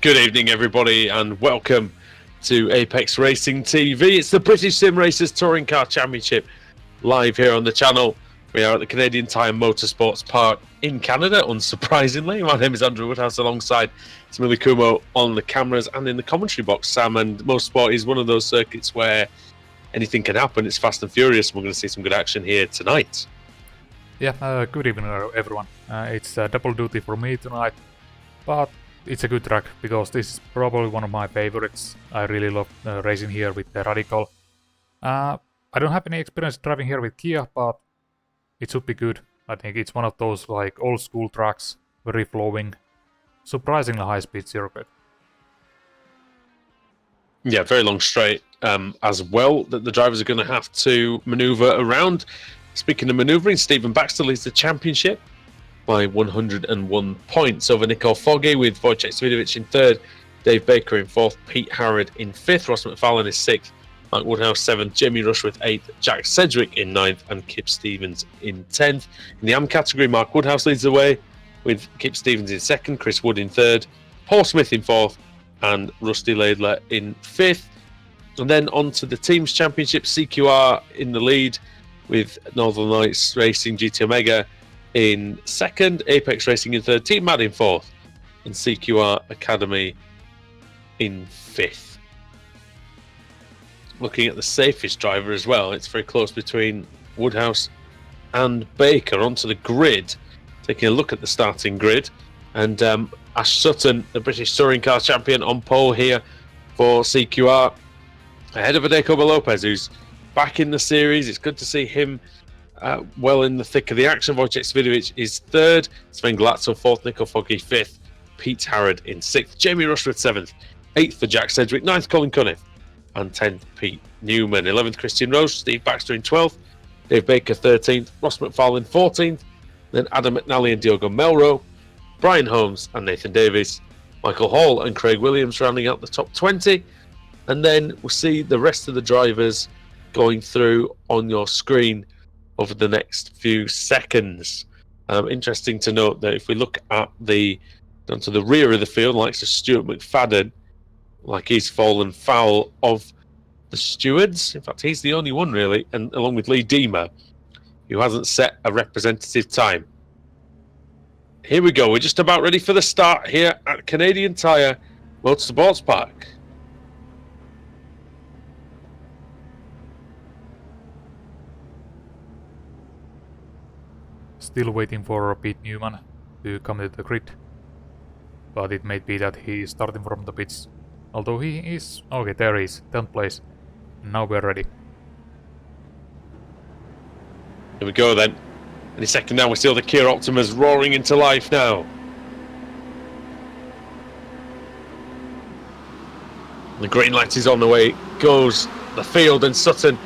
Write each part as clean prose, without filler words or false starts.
Good evening, everybody, and welcome to Apex Racing TV. It's the British Sim Racers Touring Car Championship live here on the channel. We are at the Canadian Tire Motorsports Park in Canada, unsurprisingly. My name is Andrew Woodhouse, alongside Smiley Kumo on the cameras and in the commentary box, Sam. And motorsport is one of those circuits where anything can happen. It's fast and furious. We're going to see some good action here tonight. Yeah, good evening everyone. It's double duty for me tonight, but it's a good track because this is probably one of my favorites. I really love racing here with the Radical. I don't have any experience driving here with Kia, but it should be good. I think it's one of those like old school tracks, very flowing, surprisingly high speed circuit. Yeah, very long straight as well that the drivers are going to have to maneuver around. Speaking of manoeuvring, Stephen Baxter leads the championship by 101 points over Nicole Foggy, with Wojciech Swidovic in third, Dave Baker in fourth, Pete Harrod in fifth, Ross McFarlane is sixth, Mike Woodhouse seventh, Jamie Rushworth eighth, Jack Sedgwick in ninth, and Kip Stevens in 10th. In the AM category, Mark Woodhouse leads the way with Kip Stevens in second, Chris Wood in third, Paul Smith in fourth, and Rusty Laidler in fifth. And then on to the Teams Championship, CQR in the lead with Northern Lights Racing GT Omega in second, Apex Racing in third, Team Mad in fourth, and CQR Academy in fifth. Looking at the safest driver as well, it's very close between Woodhouse and Baker. Onto the grid, taking a look at the starting grid, and Ash Sutton, the British Touring Car Champion, on pole here for CQR, ahead of Adekoba Lopez, who's back in the series. It's good to see him well in the thick of the action. Wojciech Swidovic is third, Sven Glatzel fourth, Nicole Foggy fifth, Pete Harrod in sixth, Jamie Rushworth seventh, eighth for Jack Sedgwick, ninth Colin Cunniff, and 10th Pete Newman, 11th Christian Rose, Steve Baxter in 12th, Dave Baker 13th, Ross McFarlane 14th, then Adam McNally and Diogo Melro, Brian Holmes and Nathan Davies, Michael Hall and Craig Williams rounding out the top 20, and then we'll see the rest of the drivers going through on your screen over the next few seconds. Interesting to note that if we look at down to the rear of the field, like Stuart McFadden, like he's fallen foul of the stewards. In fact, he's the only one really, and along with Lee Deemer, who hasn't set a representative time. Here we go. We're just about ready for the start here at Canadian Tire Motorsports Park. Still waiting for Pete Newman to come to the grid, but it may be that he is starting from the pits. Although he is... okay, there he is, 10th place. Now we're ready. Here we go then. Any second now we see all the Kia Optimas roaring into life now. The green light is on the way. Goes the field, and Sutton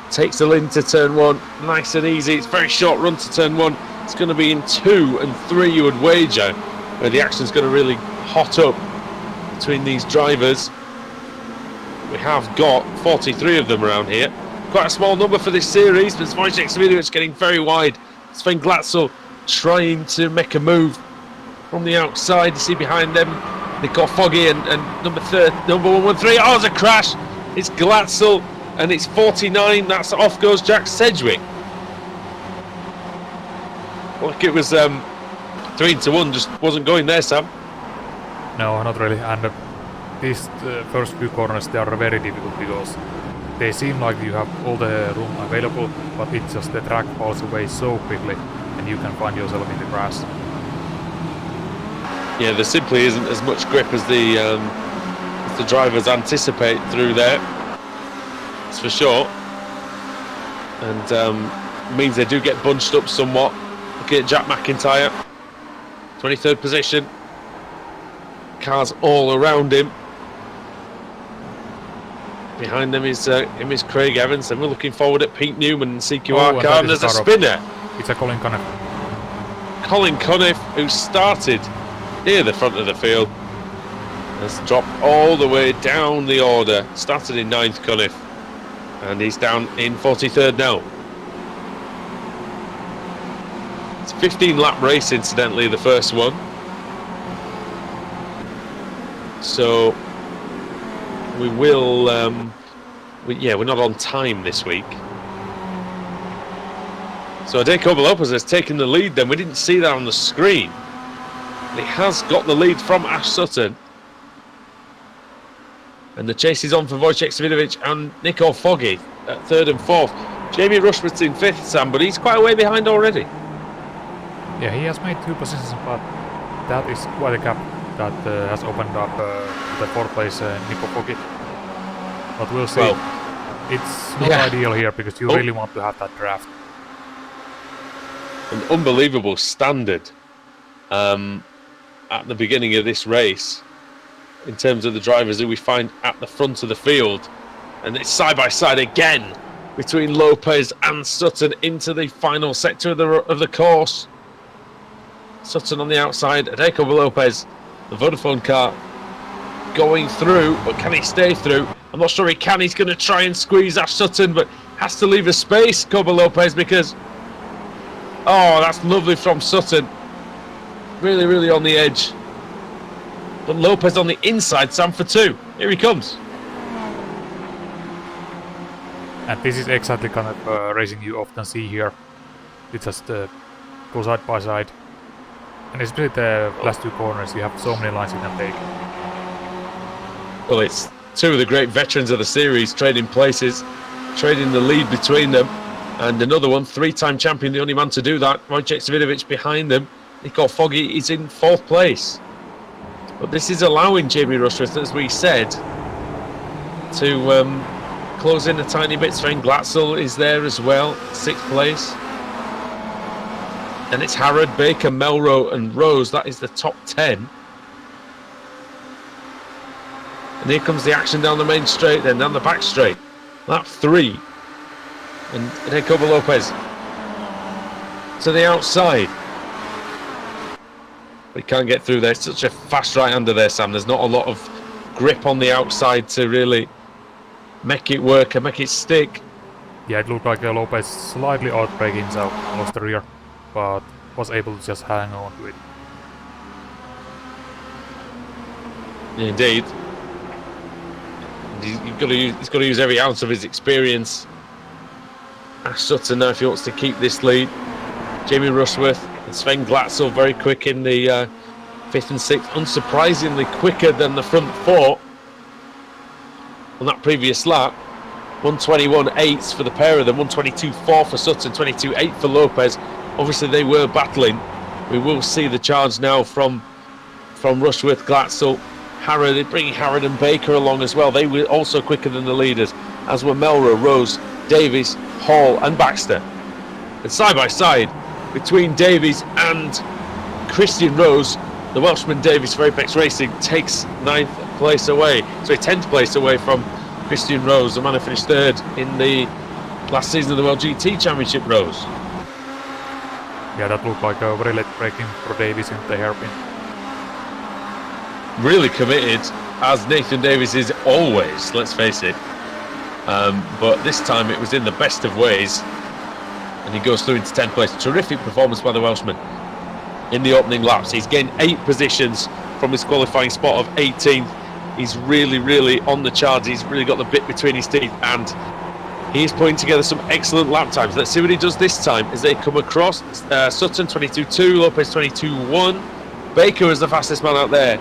takes the lead to turn one. Nice and easy. It's a very short run to turn one. It's going to be in 2 and 3, you would wager, where the action's going to really hot up between these drivers. We have got 43 of them around here. Quite a small number for this series, but Wojciech Swidovic getting very wide. Sven Glatzel trying to make a move from the outside. You see behind them Nicole Foggy and number 113. Oh, there's a crash. It's Glatzel, and it's 49. That's off goes Jack Sedgwick. Look, it was 3 to 1, just wasn't going there, Sam. No, not really. And these first few corners, they are very difficult because they seem like you have all the room available, but it's just the track falls away so quickly and you can find yourself in the grass. Yeah, there simply isn't as much grip as the drivers anticipate through there. That's for sure. And means they do get bunched up somewhat. Looking at Jack McIntyre, 23rd position. Cars all around him. Behind them is Craig Evans, and we're looking forward at Pete Newman and CQR car, and there's a spinner. It's a Colin Cunniff. Colin Cunniff, who started near the front of the field, has dropped all the way down the order. Started in 9th, Cunniff, and he's down in 43rd now. It's a 15-lap race, incidentally, the first one. So we will. We're not on time this week. So Jacob Lopez has taken the lead. Then we didn't see that on the screen. He has got the lead from Ash Sutton. And the chase is on for Wojciech Svidovic and Nico Foggy at 3rd and 4th. Jamie Rushworth's in 5th, Sam, but he's quite a way behind already. Yeah, he has made 2 positions, but that is quite a gap that has opened up the 4th place Nico Foggy. But we'll see. Well, it's not ideal here because you really want to have that draft. An unbelievable standard at the beginning of this race in terms of the drivers who we find at the front of the field. And it's side by side again between Lopez and Sutton into the final sector of the course. Sutton on the outside, Jacob Lopez, the Vodafone car going through, but can he stay through? I'm not sure he can. He's going to try and squeeze Ash Sutton, but has to leave a space, Jacob Lopez, because that's lovely from Sutton. Really, really on the edge. But Lopez on the inside, Sam, for 2. Here he comes. And this is exactly kind of racing you often see here. You just go side by side. And especially the last 2 corners, you have so many lines you can take. Well, it's 2 of the great veterans of the series trading places, trading the lead between them. And another one, 3-time champion, the only man to do that, Wojciech Svidovic behind them. Nico Foggy is in 4th place. But this is allowing Jamie Rushworth, as we said, to close in a tiny bit. Sven Glatzel is there as well, 6th place. And it's Harrod, Baker, Melrose and Rose. That is the top 10. And here comes the action down the main straight, then down the back straight. Lap 3. And Jacob Lopez to the outside. He can't get through there. It's such a fast right-hander there, Sam. There's not a lot of grip on the outside to really make it work and make it stick. Yeah, it looked like Lopez slightly outbraking himself, lost the rear, but was able to just hang on to it. Indeed. He's got to use every ounce of his experience. Ash Sutton now, if he wants to keep this lead. Jamie Rushworth and Sven Glatzel very quick in the 5th and 6th. Unsurprisingly quicker than the front 4 on that previous lap. 121.8 for the pair of them, 122.4 for Sutton, 22.8 for Lopez. Obviously they were battling. We will see the charge now from Rushworth, Glatzel, Harrod, bringing Harrod and Baker along as well. They were also quicker than the leaders, as were Melrose, Rose, Davies, Hall and Baxter. And side by side between Davies and Christian Rose, the Welshman Davies for Apex Racing takes 9th place away, 10th place away from Christian Rose, the man who finished 3rd in the last season of the World GT Championship. Rose. Yeah, that looked like a very late braking for Davies in the hairpin. Really committed, as Nathan Davies is always, let's face it. But this time it was in the best of ways, and he goes through into 10th place. Terrific performance by the Welshman in the opening laps. He's gained 8 positions from his qualifying spot of 18th. He's really, really on the charge. He's really got the bit between his teeth, and he's putting together some excellent lap times. Let's see what he does this time as they come across. Sutton 22.2, Lopez 22.1. Baker is the fastest man out there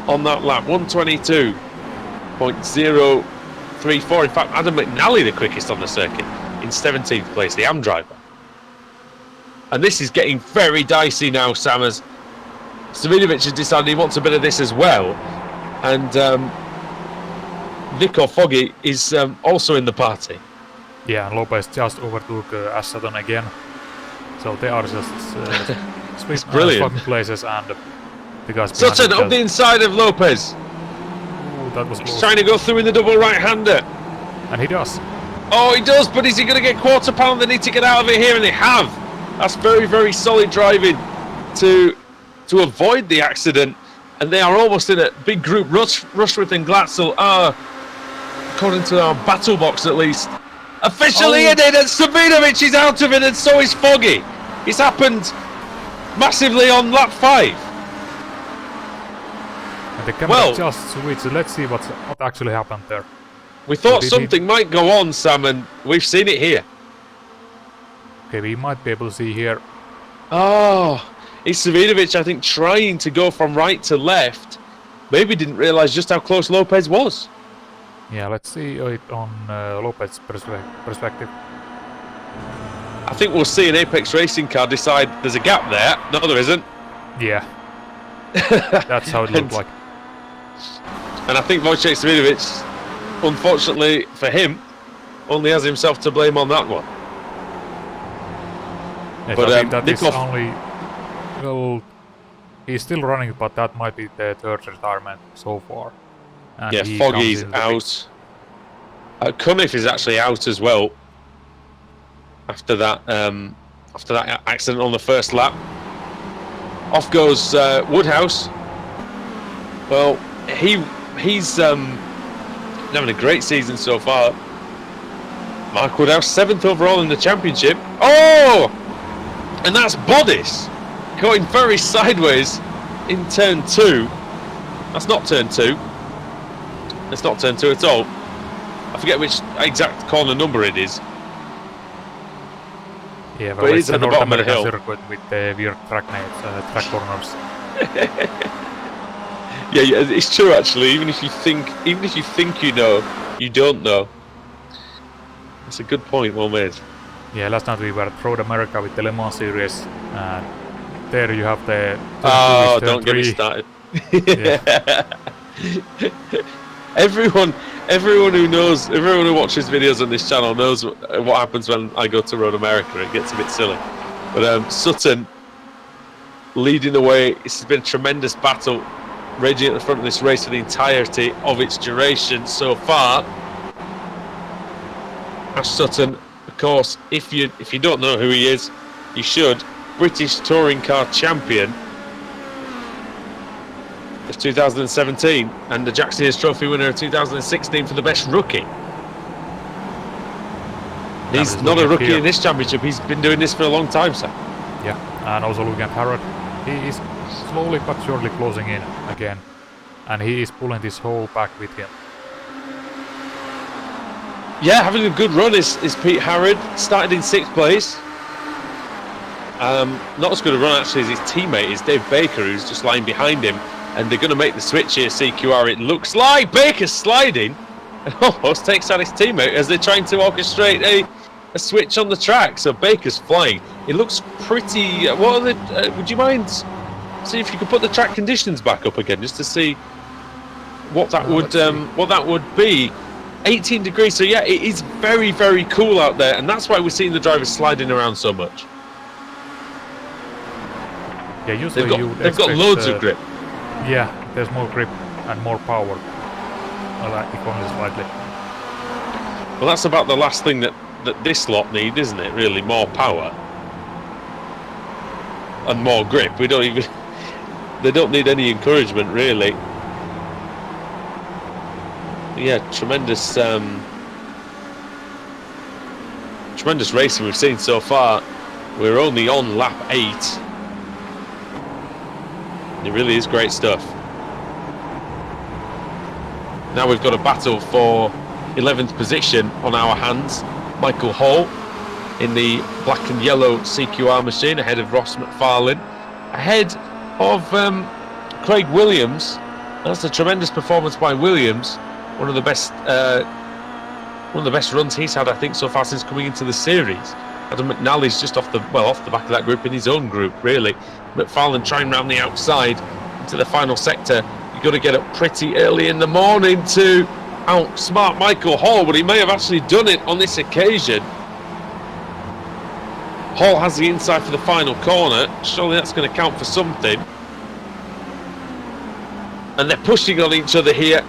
on that lap, 122.034. In fact, Adam McNally the quickest on the circuit in 17th place, the AM driver. And this is getting very dicey now, Sam, as Svidovic has decided he wants a bit of this as well. And Nico Foggy is also in the party. Yeah, and Lopez just overtook Ash Sutton again. So they are just swapping places, and the guys Sutton up the inside of Lopez. Ooh, that was close. He's trying to go through in the double right-hander. And he does. Oh, he does, but is he going to get quarter pound? They need to get out of it here, and they have. That's very, very solid driving to avoid the accident. And they are almost in a big group. Rushworth and Glatzel are, according to our battle box at least, officially in it, and Svidovic is out of it, and so is Foggy. It's happened massively on lap 5. And the camera Well, just switched. Let's see what actually happened there. we thought did something might go on, Sam, and we've seen it here. Okay, we might be able to see here. Oh, it's Savinovic, I think, trying to go from right to left. Maybe didn't realise just how close Lopez was. Yeah, let's see it on Lopez's perspective. I think we'll see an Apex Racing car decide there's a gap there. No, there isn't. Yeah, that's how it looked like. And I think Wojciech Savinovic, unfortunately for him, only has himself to blame on that one. Yes, But I think that is Nikov, only... Well, he's still running, but that might be the third retirement so far. And yeah, he Foggy's comes in the out. Cunniff is actually out as well. After that accident on the first lap. Off goes Woodhouse. Well, he's having a great season so far. Mark Woodhouse, 7th overall in the championship. Oh! And that's Bodis going very sideways in turn 2. That's not turn 2. It's not turn 2 at all. I forget which exact corner number it is. Yeah, but it's at the North bottom of the American hill. circuit with weird track names, track corners. Yeah, it's true actually. Even if you think you know, you don't know. That's a good point, well made. Yeah, last night we were at Road America with the Le Mans series, and there you have the... Oh, turn don't get me 3. started. Yeah. Everyone who watches videos on this channel knows what happens when I go to Road America. It gets a bit silly. But Sutton leading the way. It's been a tremendous battle, raging at the front of this race for the entirety of its duration so far. Ash Sutton, of course, if you don't know who he is, you should. British Touring Car Champion of 2017 and the Jack Sears Trophy winner of 2016 for the best rookie. He's not a rookie in this championship. He's been doing this for a long time, sir. Yeah, and also looking at Harrod, he is slowly but surely closing in again, and he is pulling this whole pack with him. Yeah, having a good run is Pete Harrod. Started in 6th place. Not as good a run actually as his teammate is Dave Baker, who's just lying behind him. And they're going to make the switch here, CQR. It looks like Baker's sliding and almost takes out his teammate as they're trying to orchestrate a switch on the track. So Baker's flying. It looks pretty... what are the... would you mind see if you could put the track conditions back up again just to see what that would be? 18 degrees. So yeah, it is very, very cool out there, and that's why we're seeing the drivers sliding around so much. Yeah, usually they've got loads of grip. Yeah, there's more grip and more power. If only slightly. Well, that's about the last thing that this lot need, isn't it? Really, more power and more grip. They don't need any encouragement, really. Yeah, tremendous racing we've seen so far. We're only on lap 8. It really is great stuff. Now we've got a battle for 11th position on our hands. Michael Hall in the black and yellow CQR machine ahead of Ross McFarlane. Ahead of Craig Williams. That's a tremendous performance by Williams. One of the best runs he's had, I think, so far since coming into the series. Adam McNally's just off the back of that group in his own group, really. McFarlane trying round the outside into the final sector. You've got to get up pretty early in the morning to outsmart Michael Hall, but he may have actually done it on this occasion. Hall has the inside for the final corner. Surely that's going to count for something. And they're pushing on each other here.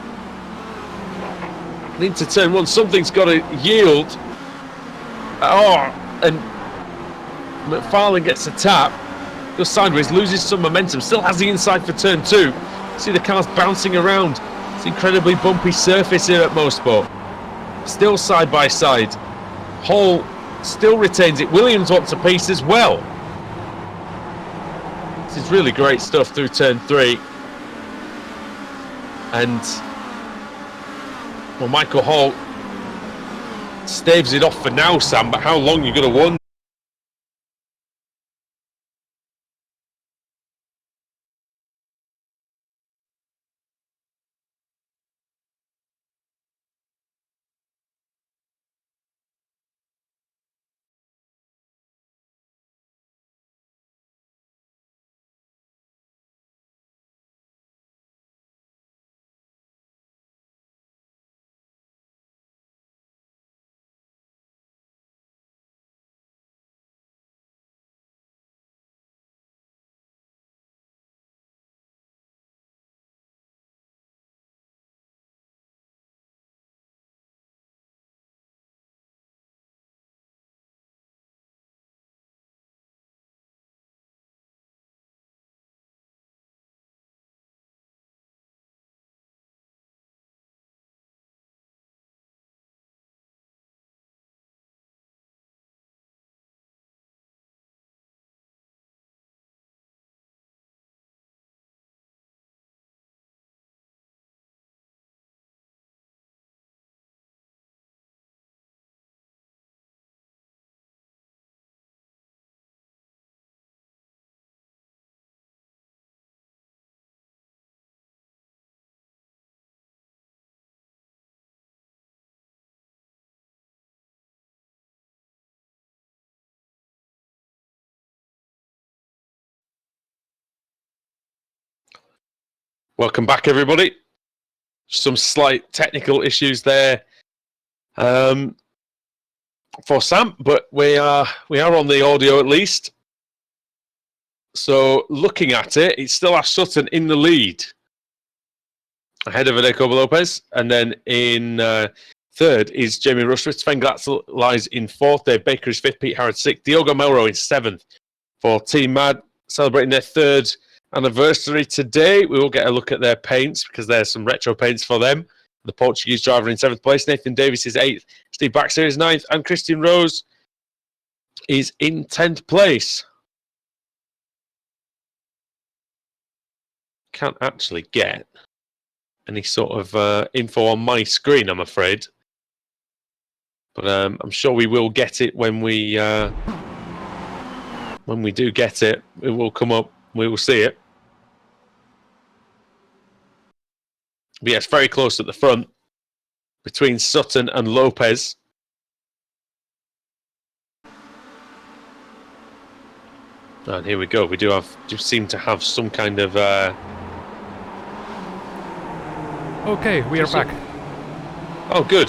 Into turn 1, something's got to yield. And McFarlane gets a tap, goes sideways, loses some momentum, still has the inside for turn 2. See the cars bouncing around. It's incredibly bumpy surface here at Mosport. Still side by side. Hall still retains it. Williams wants a piece as well. This is really great stuff through turn 3. And well, Michael Hall staves it off for now, Sam, but how long you're going to wonder? Welcome back, everybody. Some slight technical issues there for Sam, but we are on the audio at least. So looking at it, it's still Ash Sutton in the lead, ahead of Adeko Lopez, and then in third is Jamie Rushworth. Sven Glatzel lies in fourth. Dave Baker is fifth. Pete Harrod sixth. Diogo Melro in seventh for Team Mad, celebrating their third anniversary today. We will get a look at their paints because there's some retro paints for them. The Portuguese driver in seventh place. Nathan Davis is eighth. Steve Baxter is ninth. And Christian Rose is in 10th place. Can't actually get any sort of info on my screen, I'm afraid. But I'm sure we will get it when we do get it. It will come up. We will see it. But yeah, it's very close at the front between Sutton and Lopez. And here we go. We do seem to have some kind of. Okay, we are back. Oh, good.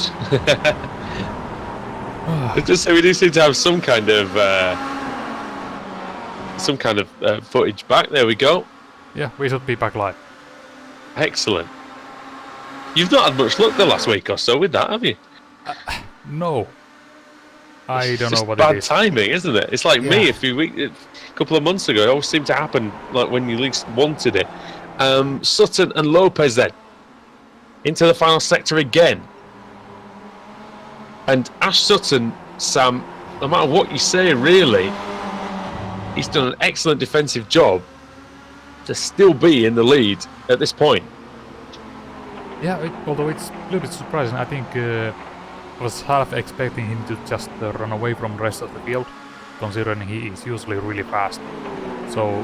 Just say we do seem to have some kind of footage back. There we go. Yeah, we should be back live. Excellent. You've not had much luck the last week or so with that, have you? No. I don't know what bad it is. Timing, isn't it? It's like me a couple of months ago. It always seemed to happen like when you least wanted it. Sutton and Lopez then into the final sector again. And Ash Sutton, Sam, no matter what you say, really, he's done an excellent defensive job to still be in the lead at this point. Yeah, although it's a little bit surprising. I think I was half expecting him to just run away from the rest of the field, considering he is usually really fast. So,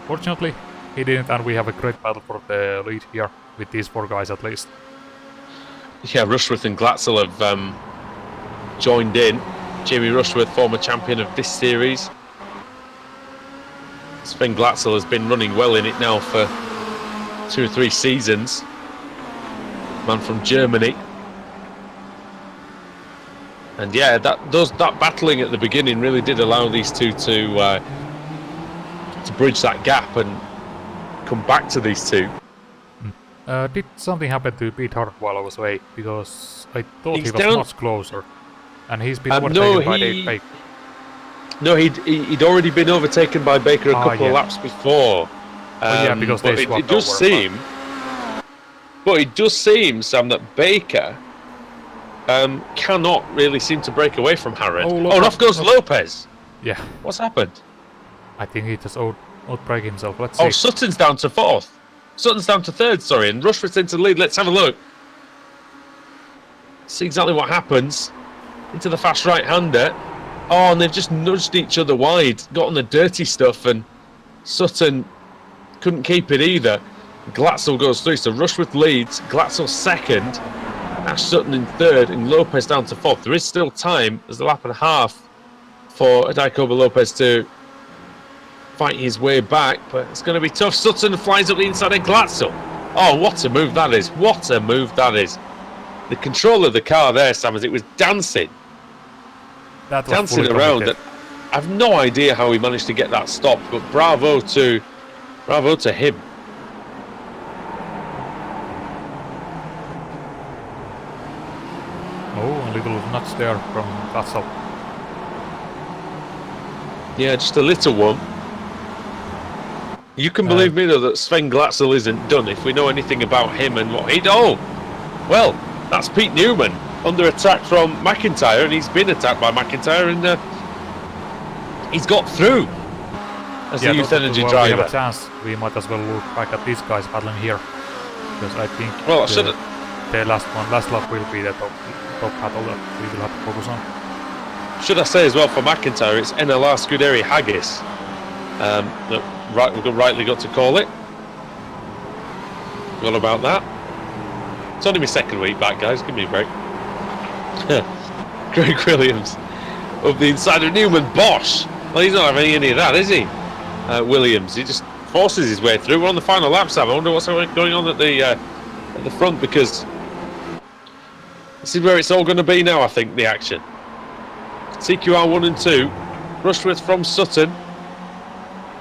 fortunately, he didn't, and we have a great battle for the lead here, with these four guys at least. Yeah, Rushworth and Glatzel have joined in. Jamie Rushworth, former champion of this series. Sven Glatzel has been running well in it now for 2 or 3 seasons. Man from Germany. And yeah, that battling at the beginning really did allow these two to bridge that gap and come back to these two. Did something happen to Pete Hart while I was away? Because I thought he was down much closer. And he's been overtaken by Dave Baker. No, he'd already been overtaken by Baker a couple of laps before. Yeah, because they swapped over. But it does seem, Sam, that Baker cannot really seem to break away from Harrod. And off goes Lopez. Yeah. What's happened? I think he just outbraked himself. Let's see. Oh, Sutton's down to 4th. Sutton's down to third, sorry, and Rushworth's into the lead. Let's have a look. See exactly what happens. Into the fast right-hander. Oh, and they've just nudged each other wide. Got on the dirty stuff, and Sutton couldn't keep it either. Glatzel goes through, so Rushworth leads. Glatzel second. Ash Sutton in third, and Lopez down to fourth. There is still time. There's a lap and a half for Daikoba Lopez to fight his way back, but it's going to be tough. Sutton flies up the inside of Glatzel. Oh, what a move that is. What a move that is. The control of the car there, Sam, as it was dancing. That was dancing around. I've no idea how he managed to get that stopped, but bravo to him. Oh, a little nudge there from Glatzel. Yeah, just a little one. You can believe me, though, that Sven Glatzel isn't done if we know anything about him and what he... Oh! Well, that's Pete Newman under attack from McIntyre, and he's been attacked by McIntyre, and he's got through as the Youth Energy driver. We have a chance. We might as well look back at these guys battling here, because I think the last lap will be the top battle that we will have to focus on. Should I say as well, for McIntyre, it's NLR Scuderia Haggis that we've rightly got to call it. What about that? It's only my second week back, guys. Give me a break. Greg Williams of the inside of Newman. Bosch. Well, he's not having any of that, is he? Williams. He just forces his way through. We're on the final lap, Sam. I wonder what's going on at the front, because this is where it's all going to be now, I think, the action. CQR 1 and 2. Rushworth from Sutton.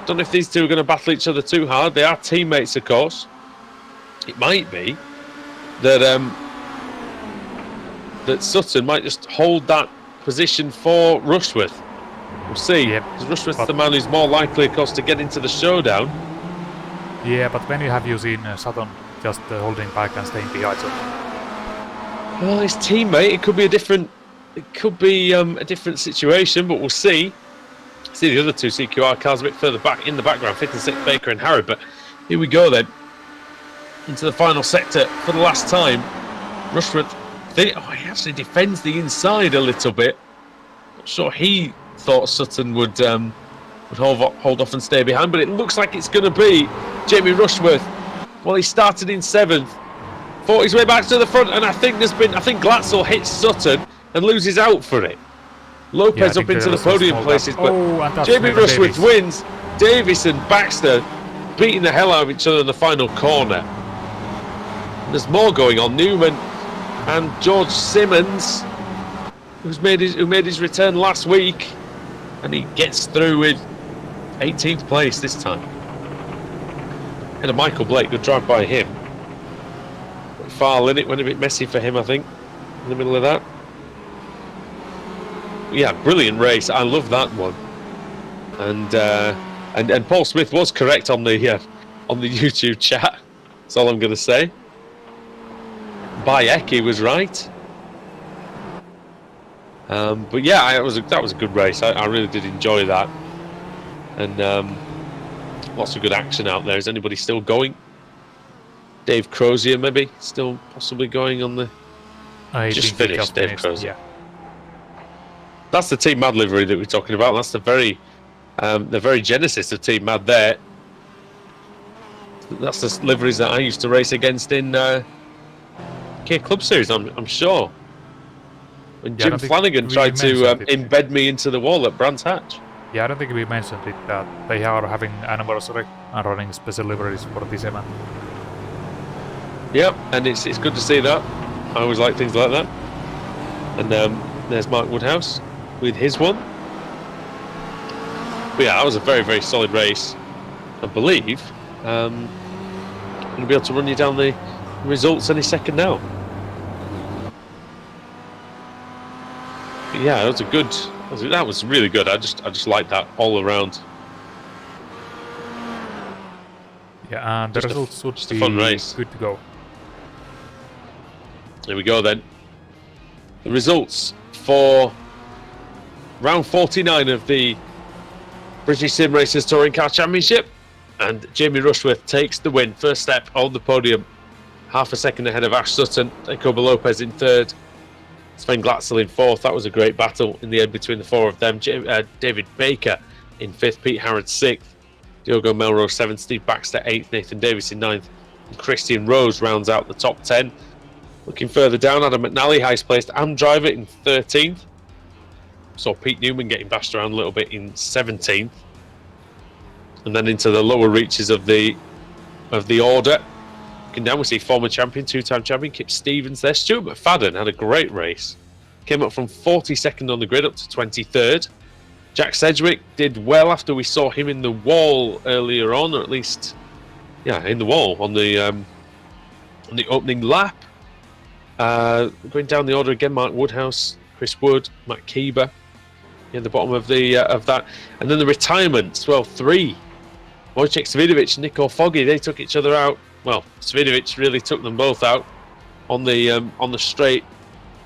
Don't know if these two are going to battle each other too hard. They are teammates, of course. It might be that that Sutton might just hold that position for Rushworth. We'll see. Because Rushworth's the man who's more likely, of course, to get into the showdown. Yeah, but when have you seen Sutton just holding back and staying behind? Well, his teammate. It could be a different. It could be a different situation, but we'll see. See the other two CQR cars a bit further back in the background, 5th and 6th, Baker and Harrod. But here we go then, into the final sector for the last time. Rushworth, he actually defends the inside a little bit. Not sure he thought Sutton would hold off and stay behind, but it looks like it's going to be Jamie Rushworth. Well, he started in 7th, fought his way back to the front, and I think Glatzel hits Sutton and loses out for it. Lopez up into the podium places, but Jamie Rushworth wins. Davis and Baxter beating the hell out of each other in the final corner. And there's more going on. Newman and George Simmons, who made his return last week, and he gets through with 18th place this time. And a Michael Blake, good drive by him. Far in it went a bit messy for him, I think, in the middle of that. Yeah, brilliant race. I love that one. And Paul Smith was correct on the YouTube chat. That's all I'm going to say. Bayeki was right. But yeah, that was a good race. I really did enjoy that. And lots of good action out there. Is anybody still going? Dave Crozier maybe still possibly going on the... Just finished, Dave Crozier. Yeah. That's the Team Mad livery that we're talking about. That's the very genesis of Team Mad there. That's the liveries that I used to race against in K Club Series, I'm sure. When Jim Flanagan tried to embed me into the wall at Brands Hatch. Yeah, I don't think we mentioned it, that they are having anniversary and running special liveries for this event. Yep, and it's good to see that. I always like things like that. And there's Mark Woodhouse with his one. But yeah, that was a very, very solid race. I believe I'm going to be able to run you down the results any second now. But yeah, that was really good. I just like that all around. Yeah, and the results should be a fun race. Good to go. There we go then. The results for round 49 of the British Sim Racers Touring Car Championship. And Jamie Rushworth takes the win. First step on the podium. Half a second ahead of Ash Sutton. Jacobo Lopez in third. Sven Glatzel in fourth. That was a great battle in the end between the four of them. David Baker in fifth. Pete Harrod sixth. Diogo Melrose seventh. Steve Baxter eighth. Nathan Davis in ninth. And Christian Rose rounds out the top 10. Looking further down, Adam McNally, highest placed AM driver in 13th. Saw Pete Newman getting bashed around a little bit in 17th. And then into the lower reaches of the order. Looking down, we see former champion, two-time champion Kip Stevens there. Stuart McFadden had a great race. Came up from 42nd on the grid up to 23rd. Jack Sedgwick did well after we saw him in the wall earlier on, or at least, in the wall on the opening lap. Going down the order again, Mark Woodhouse, Chris Wood, Matt Keeber in the bottom of that. And then the retirements, well, three. Wojciech Svidovic and Nico Foggy, they took each other out. Well, Svidovic really took them both out on the straight,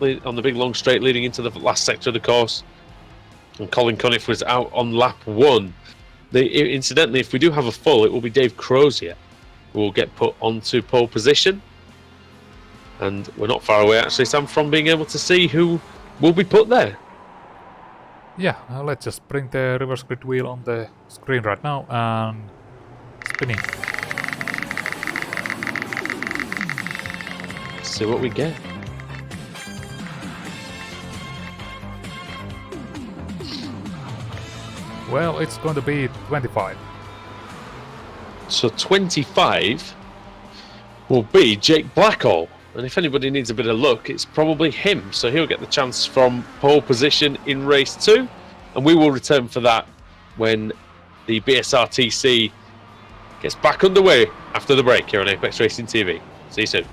on the big long straight leading into the last sector of the course. And Colin Cunniff was out on lap 1. Incidentally, if we do have a full, it will be Dave Crozier who will get put onto pole position. And we're not far away, actually, Sam, from being able to see who will be put there. Yeah, let's just bring the reverse grid wheel on the screen right now and spinning. See what we get. Well, it's going to be 25. So 25 will be Jake Blackall. And if anybody needs a bit of luck, it's probably him. So he'll get the chance from pole position in race 2. And we will return for that when the BSRTC gets back underway after the break here on Apex Racing TV. See you soon.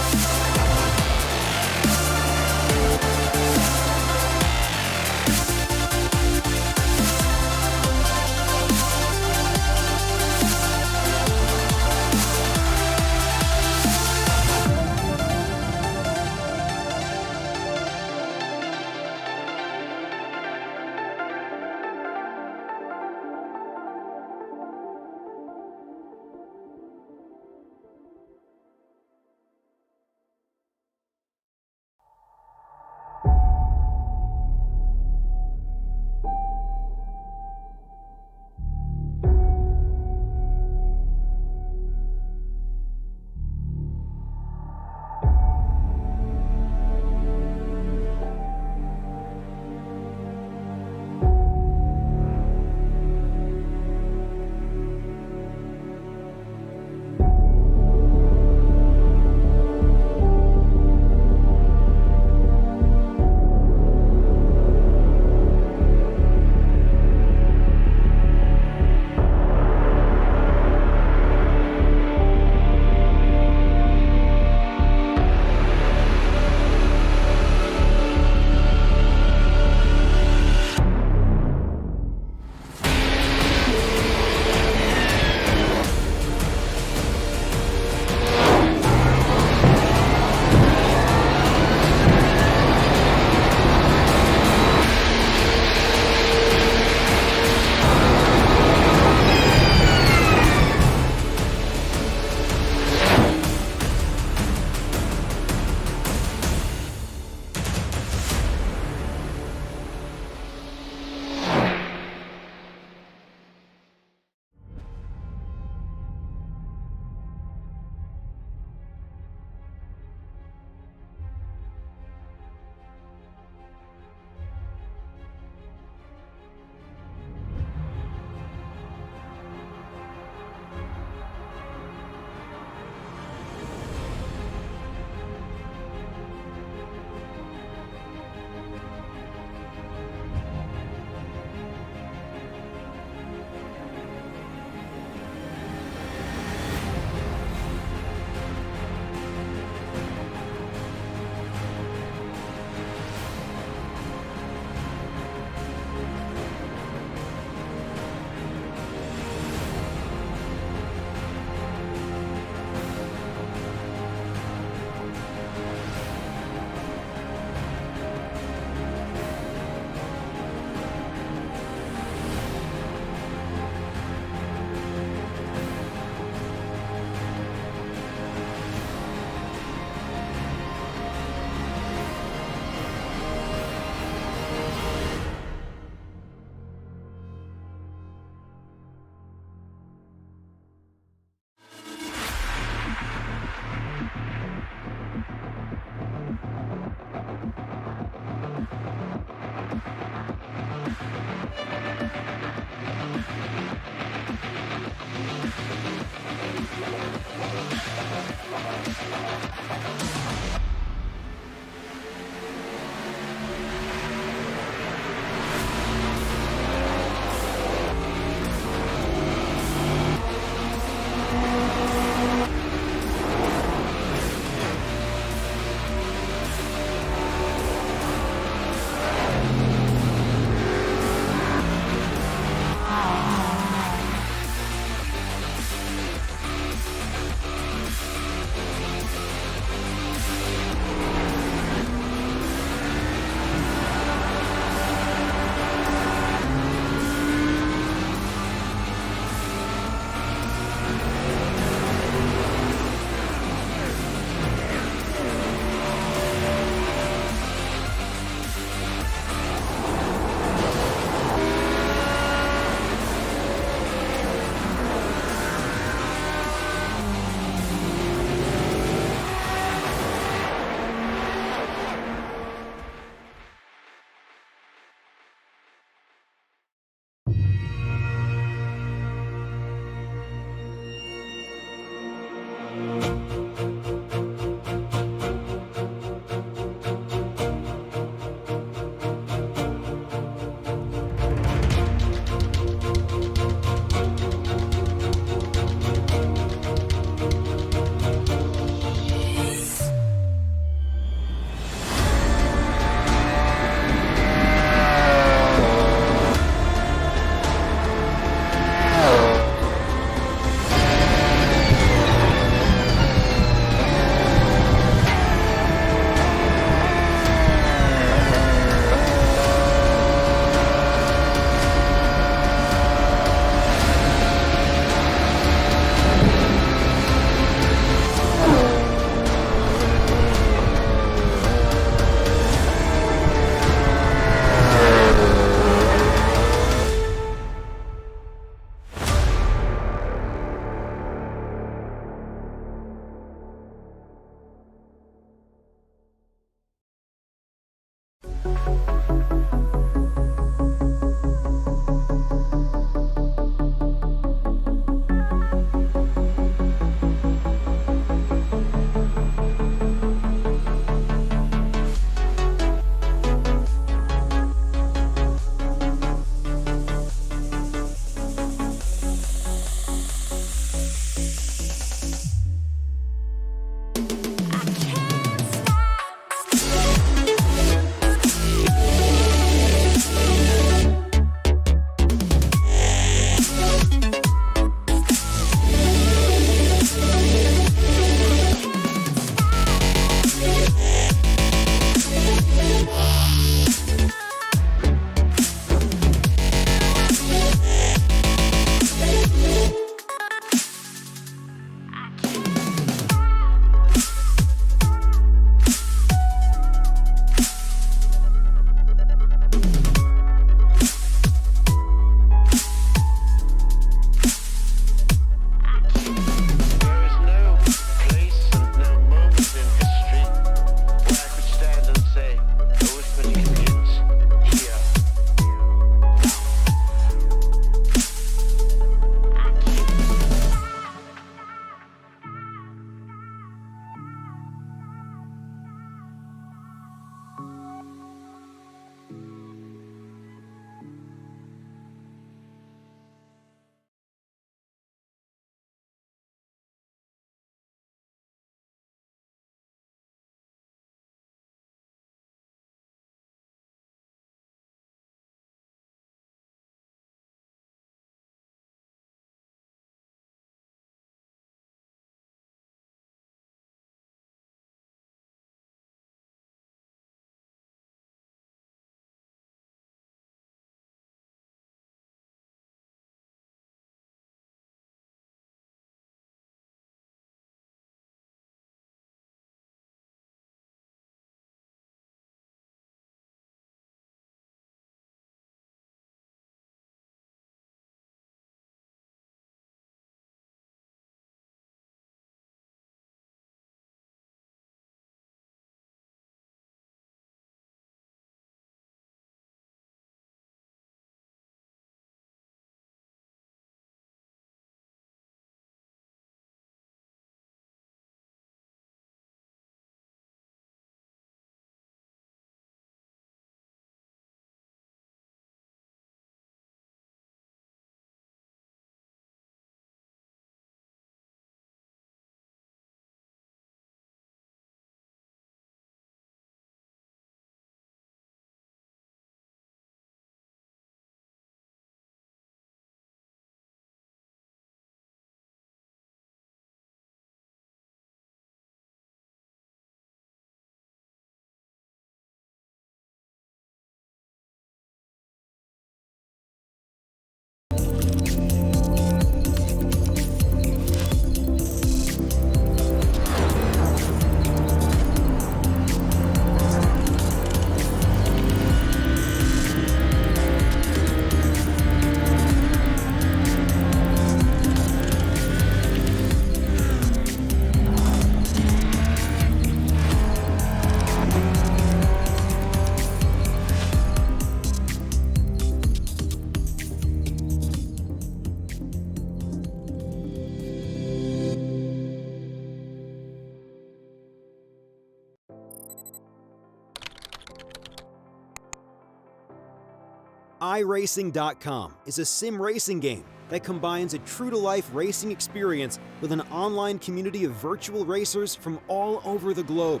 iRacing.com is a sim racing game that combines a true-to-life racing experience with an online community of virtual racers from all over the globe.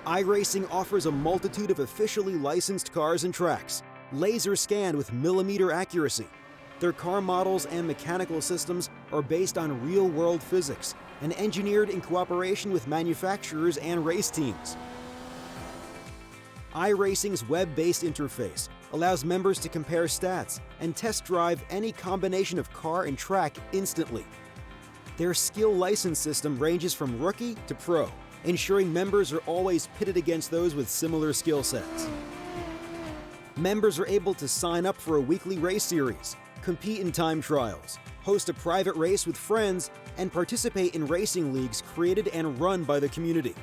iRacing offers a multitude of officially licensed cars and tracks, laser scanned with millimeter accuracy. Their car models and mechanical systems are based on real-world physics and engineered in cooperation with manufacturers and race teams. iRacing's web-based interface allows members to compare stats and test drive any combination of car and track instantly. Their skill license system ranges from rookie to pro, ensuring members are always pitted against those with similar skill sets. Members are able to sign up for a weekly race series, compete in time trials, host a private race with friends, and participate in racing leagues created and run by the community.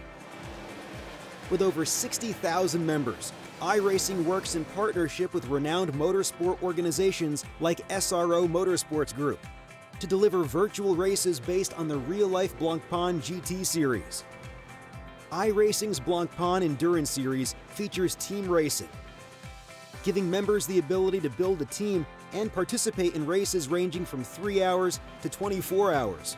With over 60,000 members, iRacing works in partnership with renowned motorsport organizations like SRO Motorsports Group to deliver virtual races based on the real-life Blancpain GT series. iRacing's Blancpain Endurance Series features team racing, giving members the ability to build a team and participate in races ranging from 3 hours to 24 hours.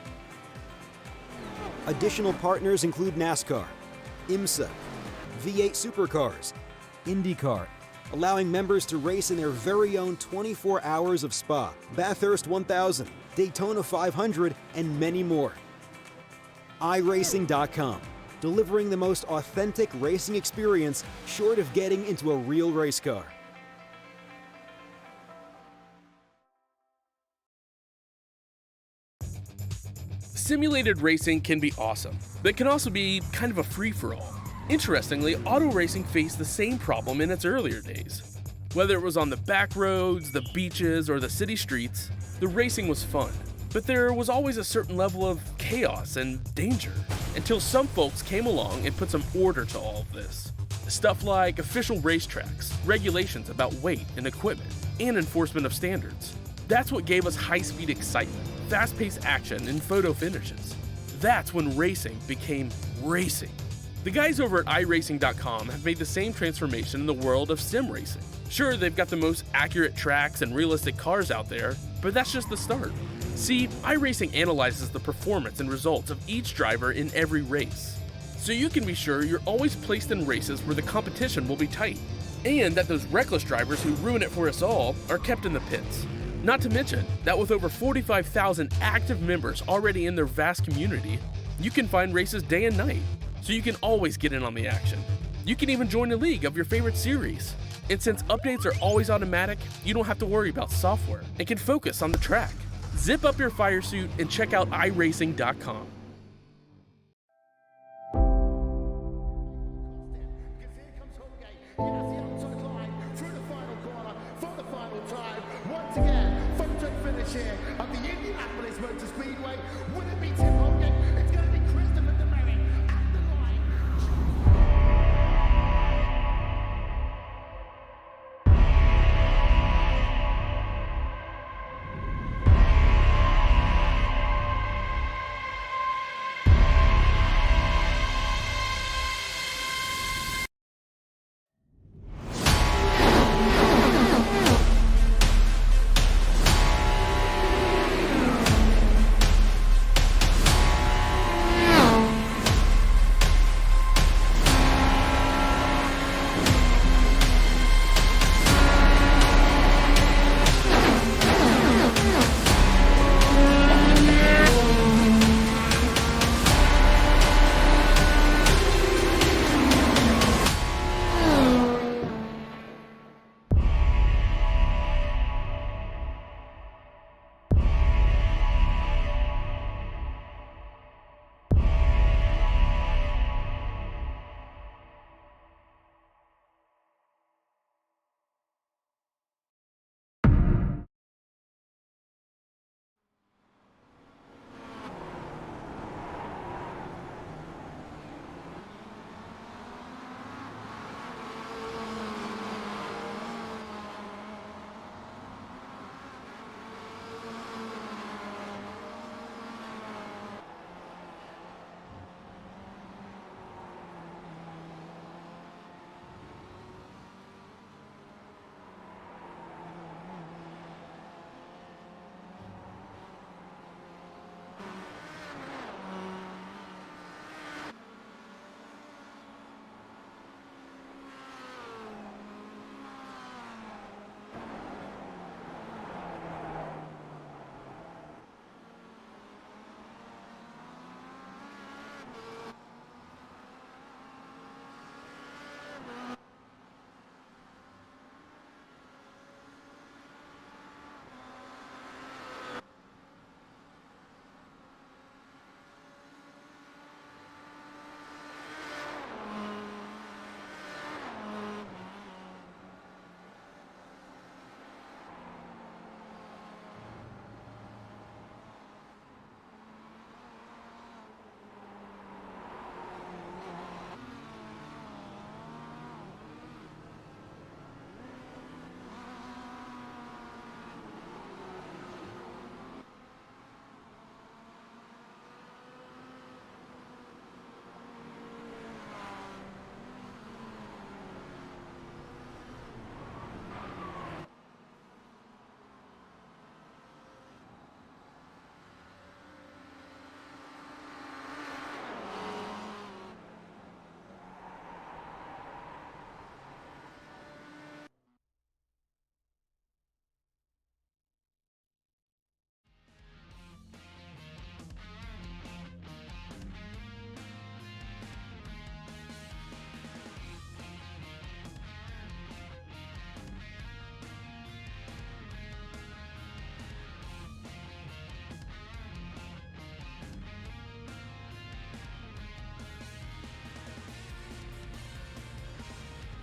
Additional partners include NASCAR, IMSA, V8 Supercars, IndyCar, allowing members to race in their very own 24 hours of Spa, Bathurst 1000, Daytona 500, and many more. iRacing.com, delivering the most authentic racing experience short of getting into a real race car. Simulated racing can be awesome, but it can also be kind of a free-for-all. Interestingly, auto racing faced the same problem in its earlier days. Whether it was on the back roads, the beaches, or the city streets, the racing was fun. But there was always a certain level of chaos and danger, until some folks came along and put some order to all of this. Stuff like official racetracks, regulations about weight and equipment, and enforcement of standards. That's what gave us high-speed excitement, fast-paced action, and photo finishes. That's when racing became racing. The guys over at iRacing.com have made the same transformation in the world of sim racing. Sure, they've got the most accurate tracks and realistic cars out there, but that's just the start. See, iRacing analyzes the performance and results of each driver in every race, so you can be sure you're always placed in races where the competition will be tight, and that those reckless drivers who ruin it for us all are kept in the pits. Not to mention that with over 45,000 active members already in their vast community, you can find races day and night, so you can always get in on the action. You can even join a league of your favorite series. And since updates are always automatic, you don't have to worry about software and can focus on the track. Zip up your fire suit and check out iRacing.com. Of the Indianapolis Motor Speedway, would it be Tim Hogan? It's going to be Christopher DeMary at the line.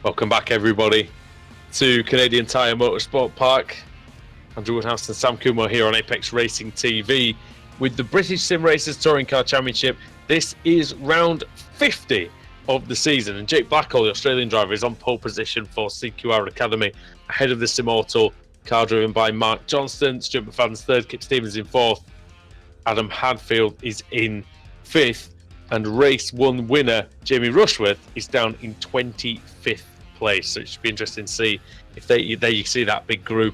Welcome back, everybody, to Canadian Tire Motorsports Park. Andrew Woodhouse and Sam Kumar here on Apex Racing TV with the British Sim Racers Touring Car Championship. This is round 50 of the season, and Jake Blackhall, the Australian driver, is on pole position for CQR Academy, ahead of the Simauto car driven by Mark Johnston. Stuart McFadden's third, Kip Stevens in fourth. Adam Hadfield is in fifth, and race one winner Jamie Rushworth is down in 25th place. So it should be interesting to see if there you see that big group: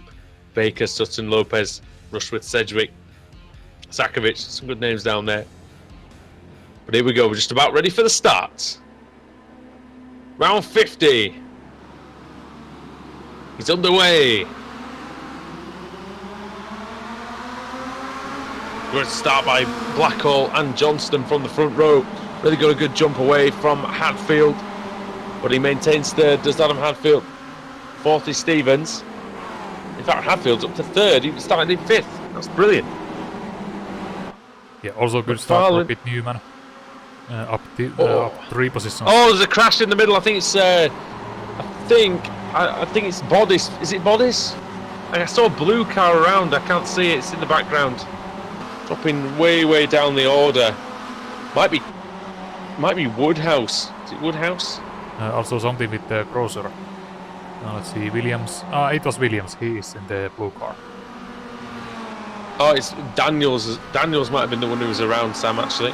Baker, Sutton, Lopez, Rushworth, Sedgwick, Sakovic. Some good names down there. But here we go. We're just about ready for the start. Round 50. He's underway. Good start by Blackhall and Johnston from the front row. Really got a good jump away from Hadfield, but he maintains third. Does Adam Hadfield? Fourth is Stevens. In fact, Hadfield's up to third. He started in fifth. That's brilliant. Yeah, also good start for Pete Newman. Up 3 positions. Oh, there's a crash in the middle. I think it's. I think it's Bodis. Is it Bodis? I saw a blue car around. I can't see it. It's in the background. Dropping way down the order. Might be Woodhouse. Is it Woodhouse? Also something with the Crosser. Let's see, Williams. It was Williams. He is in the blue car. Oh, it's Daniels. Daniels might have been the one who was around, Sam, actually.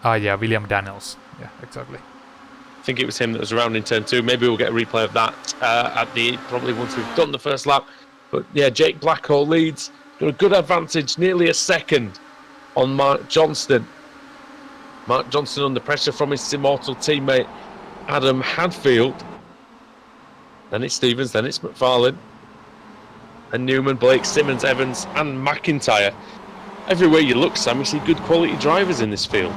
Yeah, William Daniels. Yeah, exactly. I think it was him that was around in turn 2. Maybe we'll get a replay of that probably once we've done the first lap. But yeah, Jake Blackhall leads. Got a good advantage, nearly a second on Mark Johnston. Mark Johnston under pressure from his Simauto teammate Adam Hadfield. Then it's Stevens, then it's McFarlane. And Newman, Blake, Simmons, Evans and McIntyre. Everywhere you look, Sam, you see good quality drivers in this field.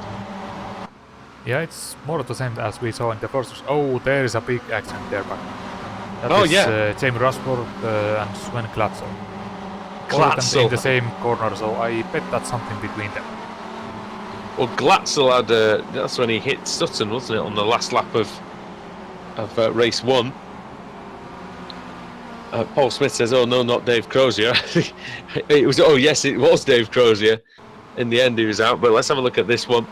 Yeah, it's more of the same as we saw in the first. Oh, there is a big accident there, but that is Jamie Rushworth and Sven Glatzel. In the same corner, so I bet that's something between them. Well, Glatzel had that's when he hit Sutton, wasn't it, on the last lap of race 1. Paul Smith says, "Oh no, not Dave Crozier." It was. Oh yes, it was Dave Crozier. In the end, he was out. But let's have a look at this one.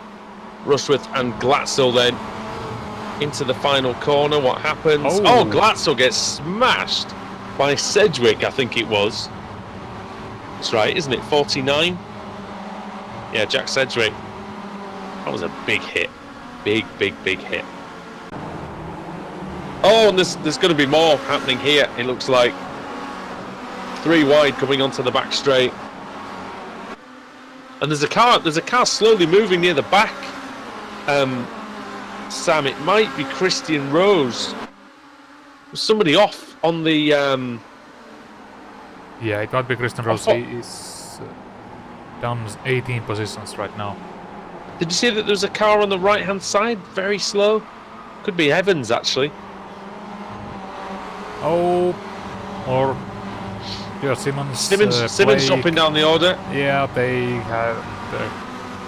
Rushworth and Glatzel then into the final corner. What happens? Oh, Glatzel gets smashed by Sedgwick, I think it was. That's right, isn't it? 49? Yeah, Jack Sedgwick. That was a big hit. Big hit. Oh, and there's going to be more happening here, it looks like. 3 wide coming onto the back straight. And there's a car slowly moving near the back. Sam, it might be Christian Rose. There's somebody off on the... Yeah, it might be Christian Rose. He is down 18 positions right now. Did you see that there's a car on the right-hand side? Very slow. Could be Evans, actually. Oh, or yeah, Simmons dropping down the order. Yeah, they're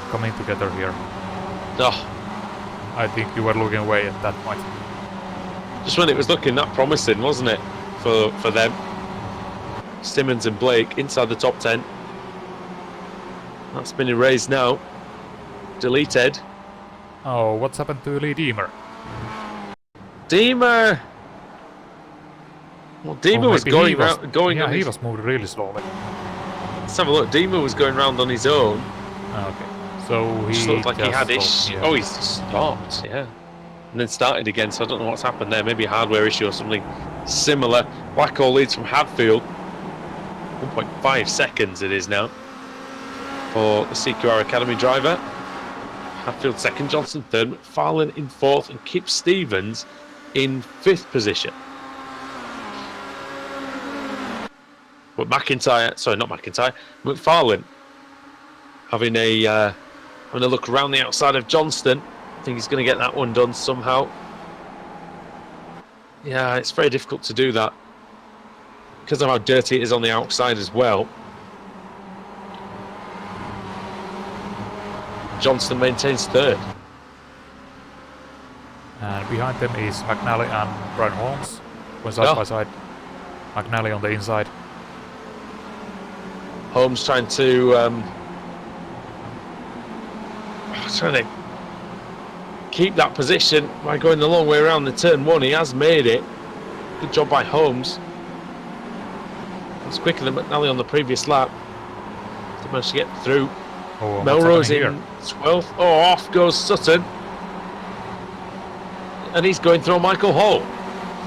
coming together here. Oh. I think you were looking away at that point. Just when it was looking that promising, wasn't it, for them? Simmons and Blake inside the top 10. That's been erased now. Deleted. Oh, what's happened to Lee Deemer? Deemer. Well, Deemer was going round. Yeah, he was moving really slowly. Let's have a look. Deemer was going round on his own. Okay, so he just looked like he had issues. Yeah. Oh, he's stopped. Yeah, and then started again. So I don't know what's happened there. Maybe a hardware issue or something similar. Blackhall leads from Hadfield. 1.5 seconds it is now for the CQR Academy driver. Hadfield second, Johnson third, McFarlane in fourth, and Kip Stevens in fifth position. But McFarlane having a look around the outside of Johnston. I think he's going to get that one done somehow. Yeah, it's very difficult to do that because of how dirty it is on the outside as well. Johnston maintains third. And behind them is McNally and Brian Holmes, going side by side. McNally on the inside. Holmes trying to keep that position by going the long way around the turn 1. He has made it. Good job by Holmes. It's quicker than McNally on the previous lap. He managed to get through. Oh, Melrose in 12th. Oh, off goes Sutton. And he's going through Michael Hall.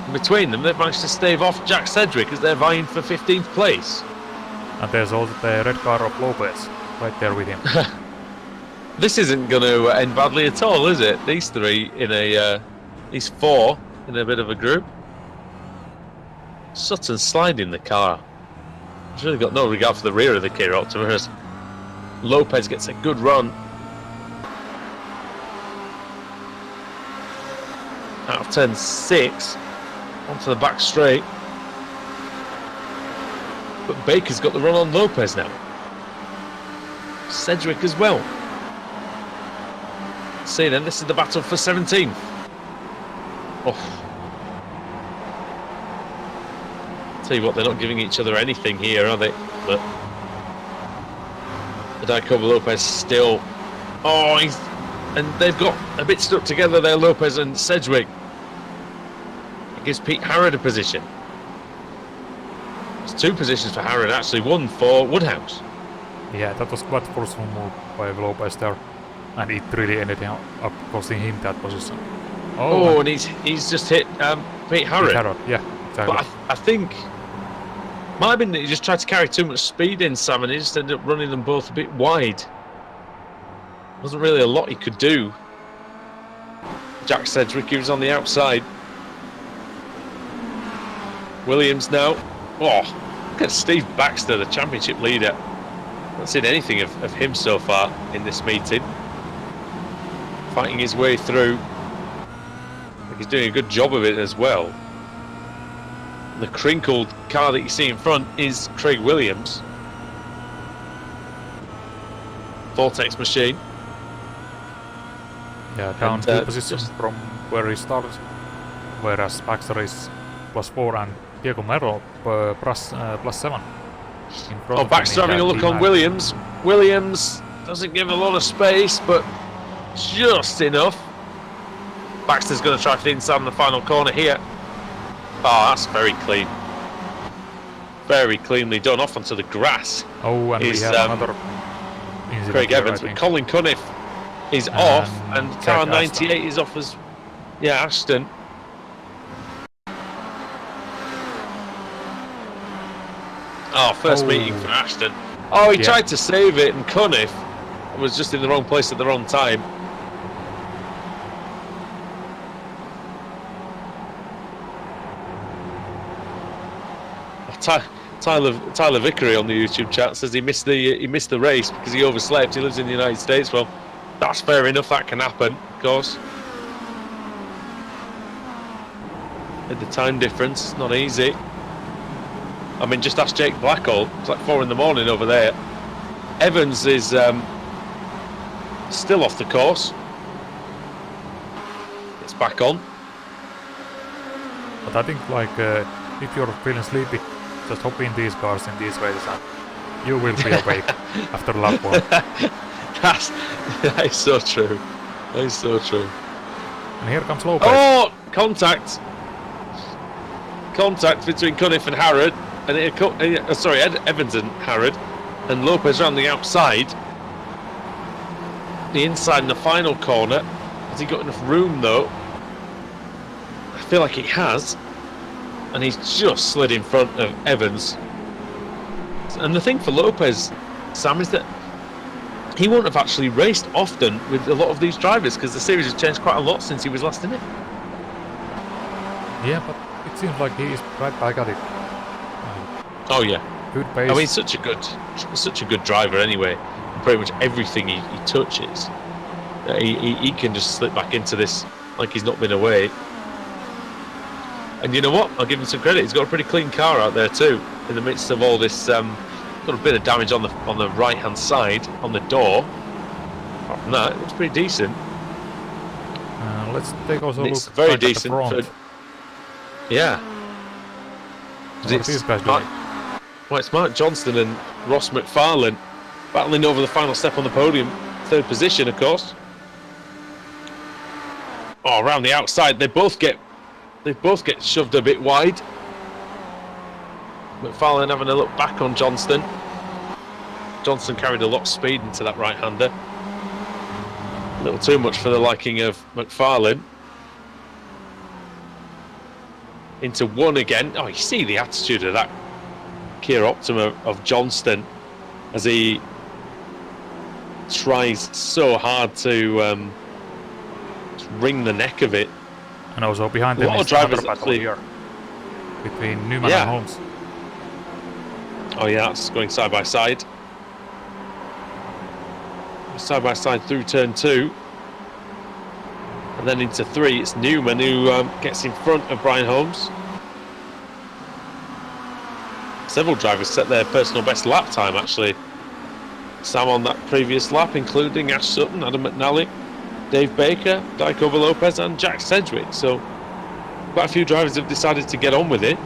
In between them, they've managed to stave off Jack Sedgwick as they're vying for 15th place. And there's also the red car of Lopez right there with him. This isn't going to end badly at all, is it? These three in a, these four in a bit of a group. Sutton sliding the car. He's really got no regard for the rear of the Kia Optima as Lopez gets a good run. Out of turn 6, onto the back straight. But Baker's got the run on Lopez now. Sedgwick as well. See then, this is the battle for 17th. Oh. Tell you what, they're not giving each other anything here, are they? But the Daikoba Lopez still. Oh, and they've got a bit stuck together there, Lopez and Sedgwick. It gives Pete Harrod a position. There's 2 positions for Harrod, actually, 1 for Woodhouse. Yeah, that was quite forceful move by Lopez there. And it really ended up costing him that position. Oh, and he's just hit Pete Harrod. Yeah, exactly. But I think might have been that he just tried to carry too much speed in, Sam, and he just ended up running them both a bit wide. Wasn't really a lot he could do. Jack Sedgwick, he was on the outside. Williams now. Oh, look at Steve Baxter, the championship leader. Not seen anything of him so far in this meeting. Fighting his way through. I think he's doing a good job of it as well. The crinkled car that you see in front is Craig Williams. Vortex machine. Yeah, down 2 positions from where he started. Whereas Baxter is +4 and Diego Mero +7. Oh, Baxter having a look on Williams. Williams doesn't give a lot of space, but just enough. Baxter's going to try for the inside in the final corner here. Oh, that's very clean. Very cleanly done. Off onto the grass. Oh, and we have another incident Craig here, Evans, but Colin Cunniff is off, and car 98 is off as... Yeah, Ashton. Oh, first meeting for Ashton. Oh, he tried to save it, and Cunniff was just in the wrong place at the wrong time. Tyler Vickery on the YouTube chat says he missed the race because he overslept. He lives in the United States. Well, that's fair enough. That can happen, of course. With the time difference, not easy. I mean, just ask Jake Blackhall. It's like 4 in the morning over there. Evans is still off the course. It's back on. But I think, like, if you're feeling sleepy, just hop in these cars in these ways and you will be awake after lap 1. That is so true. That is so true. And here comes Lopez. Oh, contact. Contact between Cunniff and Harrod. And Evans and Harrod. And Lopez around the outside. The inside in the final corner. Has he got enough room though? I feel like he has. And he's just slid in front of Evans. And the thing for Lopez, Sam, is that he won't have actually raced often with a lot of these drivers because the series has changed quite a lot since he was last in it. Yeah, but it seems like he is right back at it. Oh yeah, good pace. I mean, such a good driver anyway. Pretty much everything he touches, he can just slip back into this like he's not been away. And you know what? I'll give him some credit. He's got a pretty clean car out there too. In the midst of all this, got a bit of damage on the right hand side on the door. Apart from that, it looks pretty decent. let's take also a And look it's very back at the decent. front. Yeah. What are these guys doing? Well, it's Mark Johnston and Ross McFarlane battling over the final step on the podium. Third position, of course. Oh, around the outside, they both get shoved a bit wide. McFarlane having a look back on Johnston. Johnston carried a lot of speed into that right-hander. A little too much for the liking of McFarlane. Into one again. Oh, you see the attitude of that Kia Optima of Johnston as he tries so hard to wring the neck of it. And also behind them is another battle here between Newman and Holmes. Oh yeah, that's going side by side. Side by side through turn 2. And then into 3, it's Newman who gets in front of Brian Holmes. Several drivers set their personal best lap time actually. Sam on that previous lap, including Ash Sutton, Adam McNally, Dave Baker, Dicobo Lopez and Jack Sedgwick. So quite a few drivers have decided to get on with it.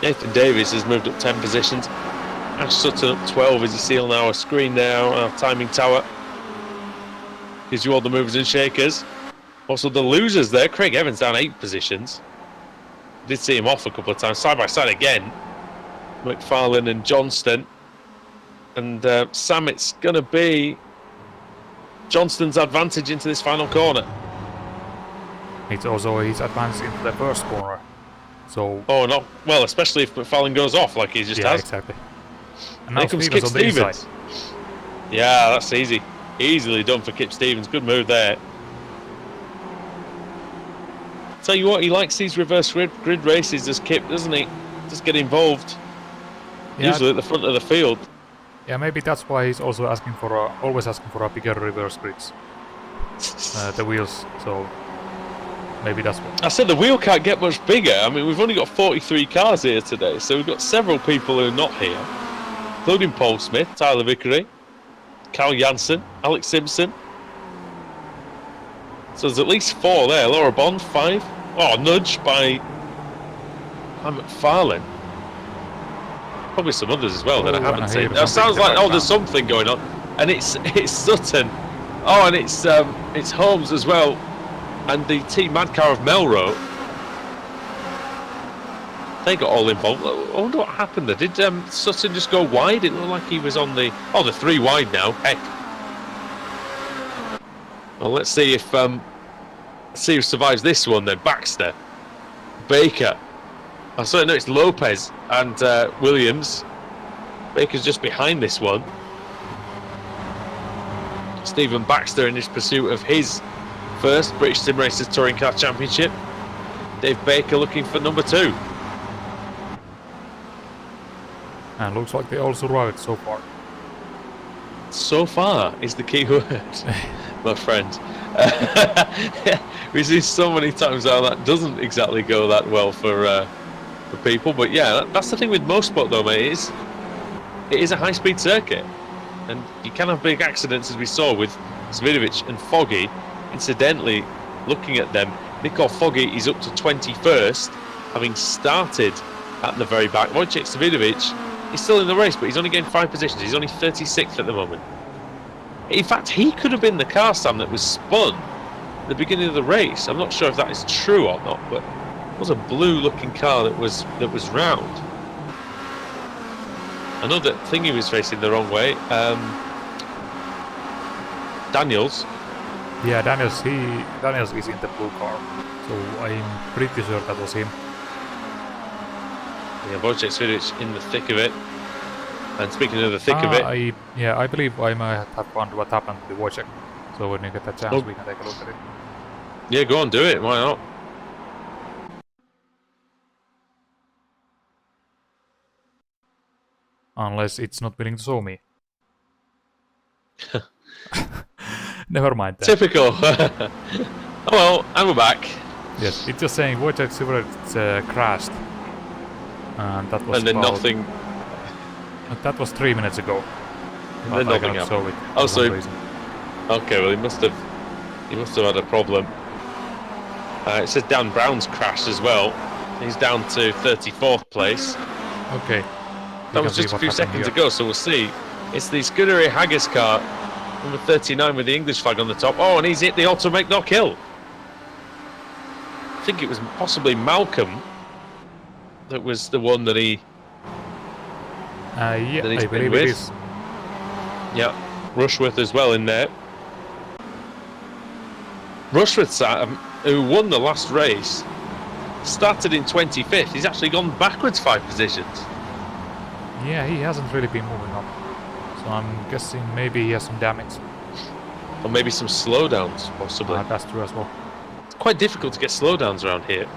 Nathan Davis has moved up 10 positions. Ash Sutton up 12 as you see on our screen there, our timing tower. Gives you all the movers and shakers. Also the losers there, Craig Evans down 8 positions. Did see him off a couple of times, side by side again. McFarlane and Johnston. And Sam, it's going to be Johnston's advantage into this final corner. It's also his advantage into the first corner. So. Oh no! Well, especially if McFarlane goes off like he just has. Exactly. And now Here comes Stevens Kip on the inside. Stevens. Yeah, that's easy. Easily done for Kip Stevens. Good move there. Tell you what, he likes these reverse grid races, does Kip, doesn't he? Just get involved. Yeah. Usually at the front of the field. Yeah, maybe that's why he's also asking for always asking for a bigger reverse grids. The wheels, so maybe that's what. I said the wheel can't get much bigger. I mean, we've only got 43 cars here today, so we've got several people who are not here, including Paul Smith, Tyler Vickery, Cal Jansen, Alex Simpson. So there's at least 4 there. Laura Bond, 5. Oh, nudge by McFarlane. Probably some others as well that I haven't seen. That sounds like there's something going on, and it's Sutton. Oh, and it's Holmes as well, and the team mad car of Melrose. They got all involved. I wonder what happened there. Did Sutton just go wide? It looked like he was on the. Oh, the 3 wide now. Heck. Well, let's see if who survives this one then. Baxter, Baker. I certainly know it's Lopez and Williams. Baker's just behind this one. Stephen Baxter in his pursuit of his first British Sim Racers Touring Car Championship. Dave Baker looking for number 2. And looks like they all survived so far. So far is the key word, my friend. We see so many times how that doesn't exactly go that well for people, but yeah, that's the thing with motorsport though, mate. It is a high-speed circuit, and you can have big accidents, as we saw with Svidovic and Foggy. Incidentally, looking at them, Nicole Foggy is up to 21st, having started at the very back. Wojciech Svidovic is still in the race, but he's only gained 5 positions. He's only 36th at the moment. In fact, he could have been the car, Sam, that was spun at the beginning of the race. I'm not sure if that is true or not, but it was a blue-looking car that was round. I know that Thingy was facing the wrong way. Daniels. Yeah, Daniels is in the blue car, so I'm pretty sure that was him. Yeah, Wojciech Svidovic in the thick of it. And speaking of the thick of it... I believe I might have found what happened to Wojciech. So when you get a chance, we can take a look at it. Yeah, go on, do it. Why not? Unless it's not willing to show me. Never mind that. Typical. Oh well, and we're back. Yes, it's just saying Wojciech Svidovic crashed. And that was and then nothing. That was 3 minutes ago. And then nothing happened. Oh, so Okay, well he must have had a problem. It says Dan Brown's crashed as well. He's down to 34th place. Okay. That was just a few seconds ago, so we'll see. It's the Scuderia Haggis car, number 39 with the English flag on the top. Oh, and he's hit the auto make knock hill. I think it was possibly Malcolm that was the one that he. Yeah, that he's I been believe it with. is. Yeah, Rushworth as well in there. Rushworth, who won the last race, started in 25th. He's actually gone backwards 5 positions. Yeah, he hasn't really been moving up. So I'm guessing maybe he has some damage. Or maybe some slowdowns, possibly. That's true as well. It's quite difficult to get slowdowns around here.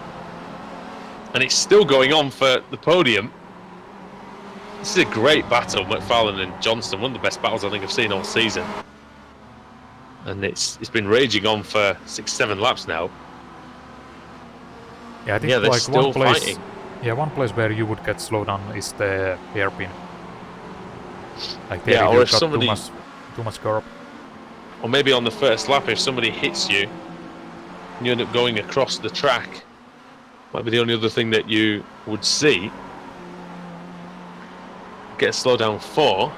And it's still going on for the podium. This is a great battle, McFarlane and Johnston. One of the best battles I think I've seen all season. And it's been raging on for 6-7 laps now. Yeah, I think Yeah, they're like still one place. fighting. Yeah, one place where you would get slowed down is the hairpin. Like there Yeah, if or you've if got somebody- too much curb. Or maybe on the first lap, if somebody hits you, and you end up going across the track, might be the only other thing that you would see. Get a slowdown 4.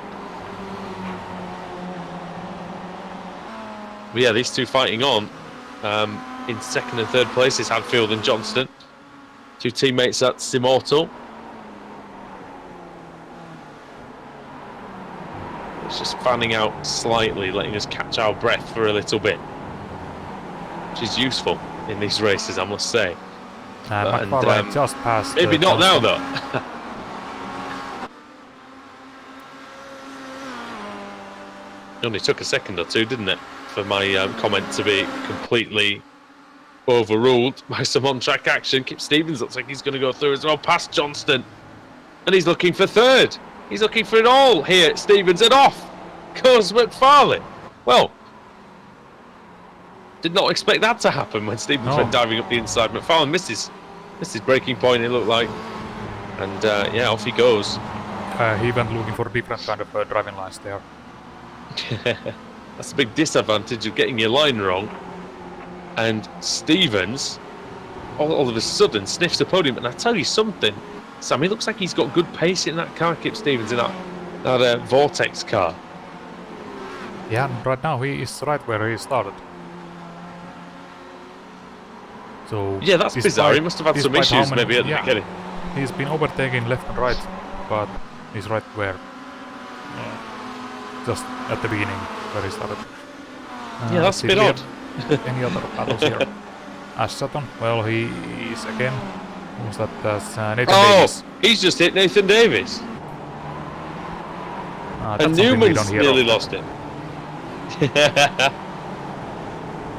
But yeah, these two fighting on. In second and third places, Hadfield and Johnston. 2 teammates at Simortal. It's just fanning out slightly, letting us catch our breath for a little bit, which is useful in these races, I must say. McFarlane just passed. Maybe not now, though. It only took a second or two, didn't it, for my comment to be completely overruled by some on-track action. Kip Stevens looks like he's going to go through as well, past Johnston. And he's looking for third. He's looking for it all here, Stevens, and off goes McFarlane. Well, did not expect that to happen when Stevens went diving up the inside. McFarlane missed his braking point, it looked like. And yeah, off he goes. He went looking for a different kind of driving lines there. That's a big disadvantage of getting your line wrong. And Stevens, all of a sudden, sniffs the podium. And I tell you something, Sam, he looks like he's got good pace in that car, Kip Stevens, in that Vortex car. Yeah, and right now he is right where he started. So yeah, that's bizarre. He must have had some issues maybe at the beginning. He's been overtaking left and right, but he's right where. Just at the beginning where he started. Yeah, that's a bit odd. Any other battles here? Ash Sutton, well, he is again. Who's that? That's Nathan Davis. He's just hit Nathan Davis. And Newman's nearly lost it.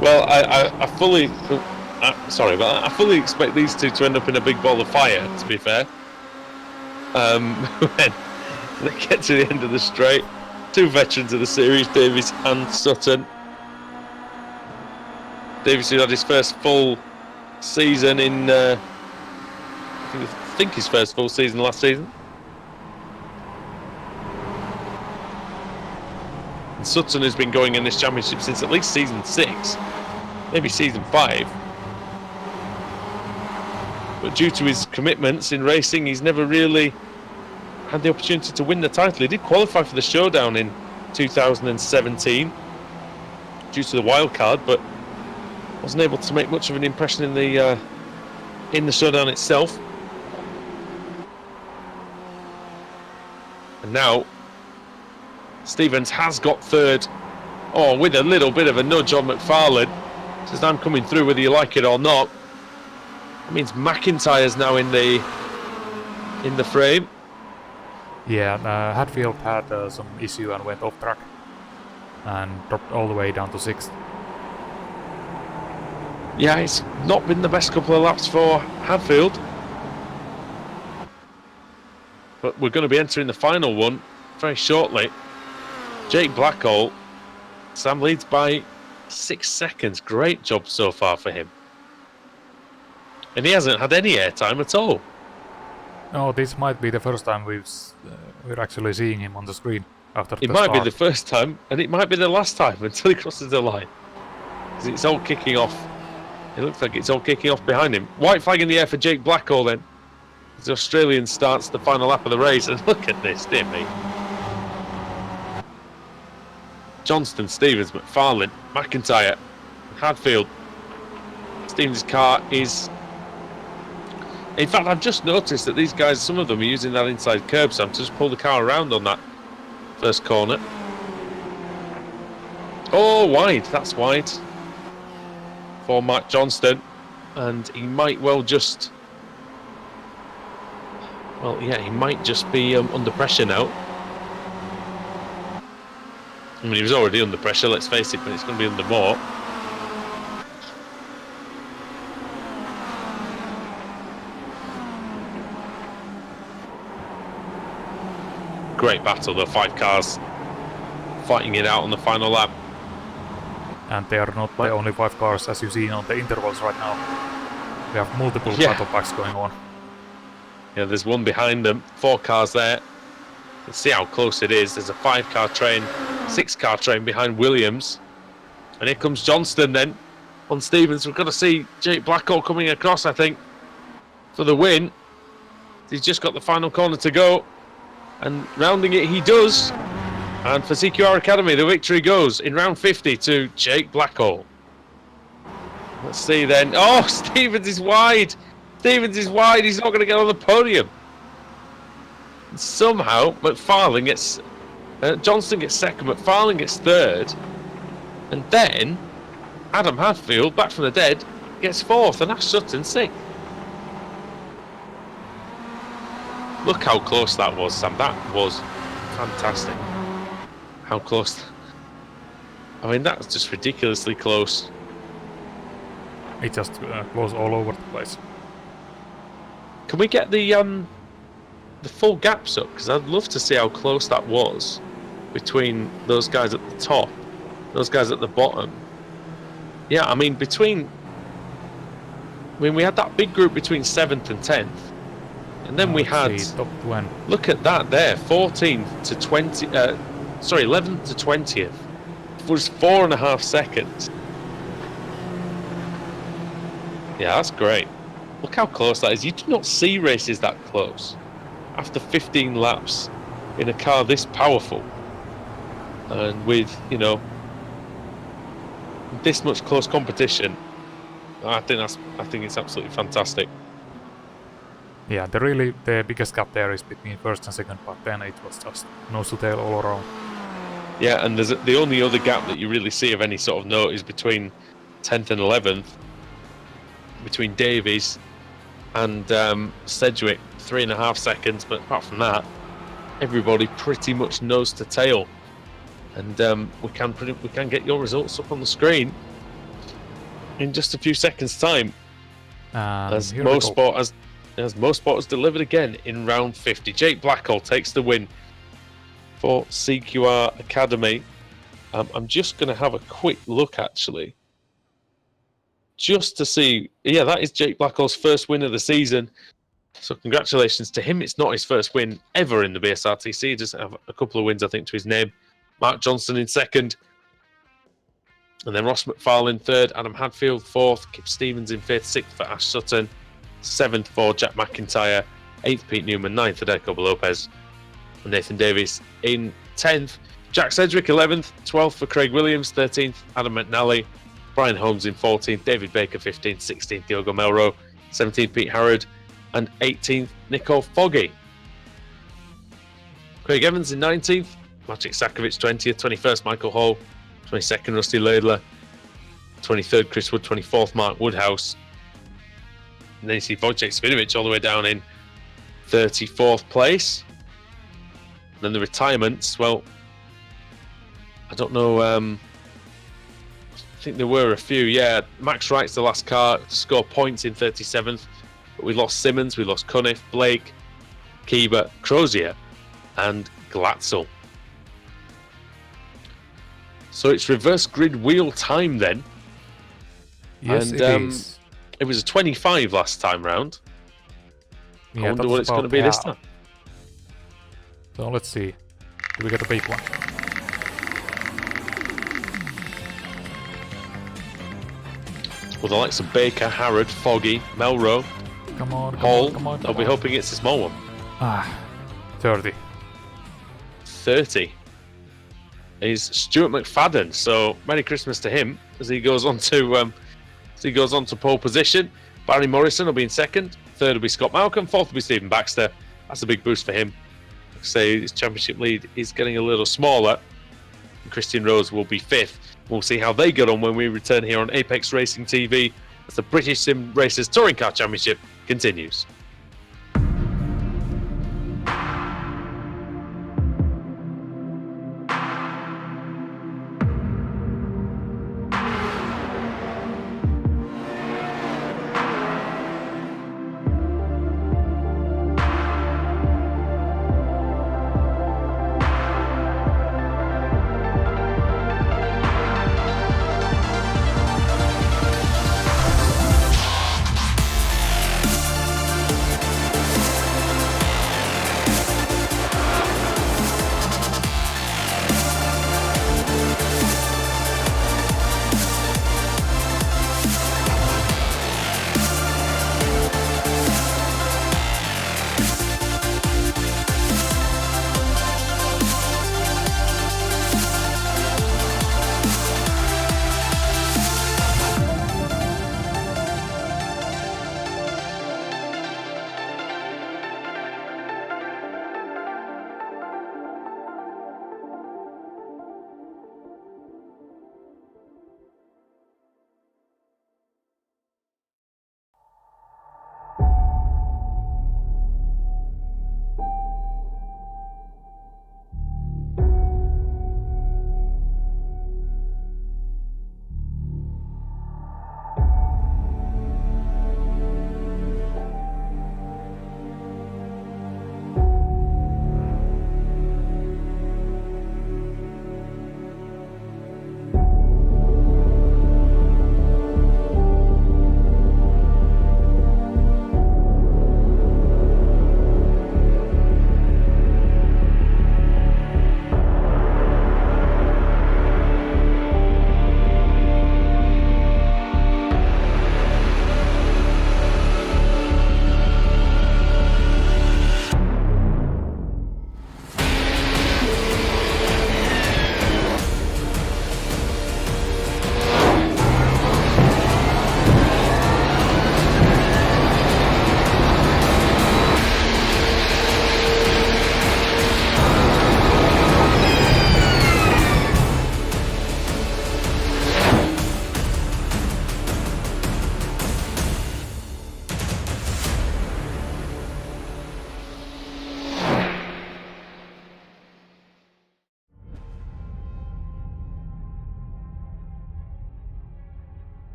Well, I fully expect these two to end up in a big ball of fire, to be fair. When they get to the end of the straight, 2 veterans of the series, Davis and Sutton. Davis, who had his first full season in, I think his first full season last season. And Sutton has been going in this championship since at least season 6, maybe season 5. But due to his commitments in racing, he's never really had the opportunity to win the title. He did qualify for the showdown in 2017 due to the wild card, but wasn't able to make much of an impression in the showdown itself. And now Stevens has got third, with a little bit of a nudge on McFarlane. Says, I'm coming through whether you like it or not. That means McIntyre's now in the frame. Yeah, Hadfield had some issue and went off track and dropped all the way down to 6th. Yeah, it's not been the best couple of laps for Hadfield. But we're going to be entering the final one very shortly. Jake Blackhall, Sam leads by 6 seconds. Great job so far for him. And he hasn't had any airtime at all. No, this might be the first time we're actually seeing him on the screen. after It the might start. be the first time, and it might be the last time until he crosses the line. Because it's all kicking off. It looks like it's all kicking off behind him. White flag in the air for Jake Blackwell then. As the Australian starts the final lap of the race. And look at this, dear me. Johnston, Stevens, McFarlane, McIntyre, Hadfield. Stevens' car is... In fact, I've just noticed that these guys, some of them are using that inside curb, so I'm to just pull the car around on that first corner. Oh, wide. That's wide for Matt Johnston. And he might well just... Well, yeah, he might just be under pressure now. I mean, he was already under pressure, let's face it, but it's going to be under more. Great battle, though. 5 cars fighting it out on the final lap. And they are not the only 5 cars, as you see on the intervals right now. We have multiple battle packs going on. Yeah, there's one behind them. 4 cars there. Let's see how close it is. There's a 5-car train, 6-car train behind Williams. And here comes Johnston then on Stevens. We've got to see Jake Blackwell coming across, I think, for the win. He's just got the final corner to go. And rounding it, he does. And for CQR Academy, the victory goes in round 50 to Jake Blackwell. Let's see then. Oh, Stevens is wide. Stevens is wide. He's not going to get on the podium. And somehow, McFarlane gets... Johnston gets second. McFarlane gets third. And then, Adam Hadfield, back from the dead, gets fourth. And Ash Sutton sixth. Look how close that was, Sam. That was fantastic. How close. I mean, that was just ridiculously close. It just goes all over the place. Can we get the full gaps up? Because I'd love to see how close that was between those guys at the top, those guys at the bottom. Yeah, I mean, we had that big group between 7th and 10th. And then we had... top 20. Look at that there, 14th to 20... 11th to 20th. It was 4.5 seconds. Yeah, that's great. Look how close that is. You do not see races that close after 15 laps in a car this powerful. And with, you know, this much close competition, I think it's absolutely fantastic. Yeah, the biggest gap there is between first and second, but then it was just nose to tail all around. Yeah, and the only other gap that you really see of any sort of note is between 10th and 11th, between Davies and Sedgwick, 3.5 seconds. But apart from that, everybody pretty much nose to tail. And we can get your results up on the screen in just a few seconds' time. As Mosport has delivered again in round 50. Jake Blackwell takes the win for CQR Academy. I'm just going to have a quick look, actually, just to see. Yeah, that is Jake Blackwell's first win of the season. So congratulations to him. It's not his first win ever in the BSRTC. He just have a couple of wins, I think, to his name. Mark Johnston in second. And then Ross McFarlane third. Adam Hadfield fourth. Kip Stevens in fifth. Sixth for Ash Sutton. 7th for Jack McIntyre, 8th Pete Newman, 9th Adeko Lopez, and Nathan Davies in 10th. Jack Sedgwick 11th, 12th for Craig Williams, 13th Adam McNally, Brian Holmes in 14th, David Baker 15th, 16th Diogo Melro, 17th Pete Harrod, and 18th Nico Foggy. Craig Evans in 19th, Maciej Sakovic 20th, 21st Michael Hall, 22nd Rusty Laidler, 23rd Chris Wood, 24th Mark Woodhouse. And then you see Wojciech Spinovic all the way down in 34th place. And then the retirements, well, I don't know. I think there were a few. Yeah, Max Wright's the last car to score points in 37th. But we lost Simmons, we lost Cunniff, Blake, Keeber, Crozier, and Glatzel. So it's reverse grid wheel time then. Yes, and, it is. It was a 25 last time round. Yeah, I wonder what it's going to be this time. So let's see. Do we get a big one? Well, the likes of Baker, Harrod, Foggy, Melrose, Come on, Hall, come on. I'll be hoping it's a small one. 30. 30 is Stuart McFadden. So Merry Christmas to him as he goes on to pole position. Barry Morrison will be in second. Third will be Scott Malcolm. Fourth will be Stephen Baxter. That's a big boost for him. Like I say, his championship lead is getting a little smaller. And Christian Rose will be fifth. We'll see how they get on when we return here on Apex Racing TV as the British Sim Racers Touring Car Championship continues.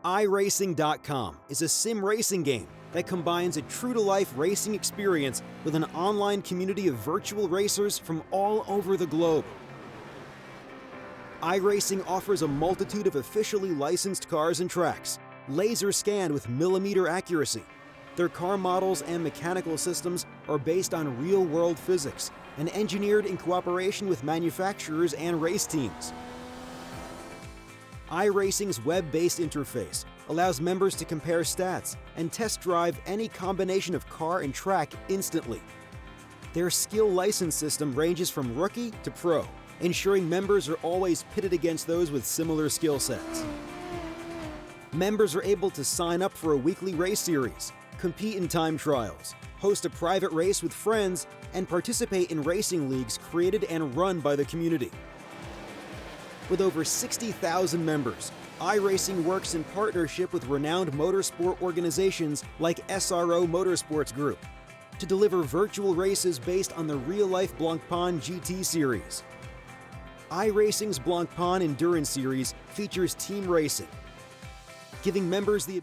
iRacing.com is a sim racing game that combines a true-to-life racing experience with an online community of virtual racers from all over the globe. iRacing offers a multitude of officially licensed cars and tracks, laser scanned with millimeter accuracy. Their car models and mechanical systems are based on real-world physics and engineered in cooperation with manufacturers and race teams. iRacing's web-based interface allows members to compare stats and test drive any combination of car and track instantly. Their skill license system ranges from rookie to pro, ensuring members are always pitted against those with similar skill sets. Members are able to sign up for a weekly race series, compete in time trials, host a private race with friends, and participate in racing leagues created and run by the community. With over 60,000 members, iRacing works in partnership with renowned motorsport organizations like SRO Motorsports Group to deliver virtual races based on the real-life Blancpain GT series. iRacing's Blancpain Endurance Series features team racing, giving members the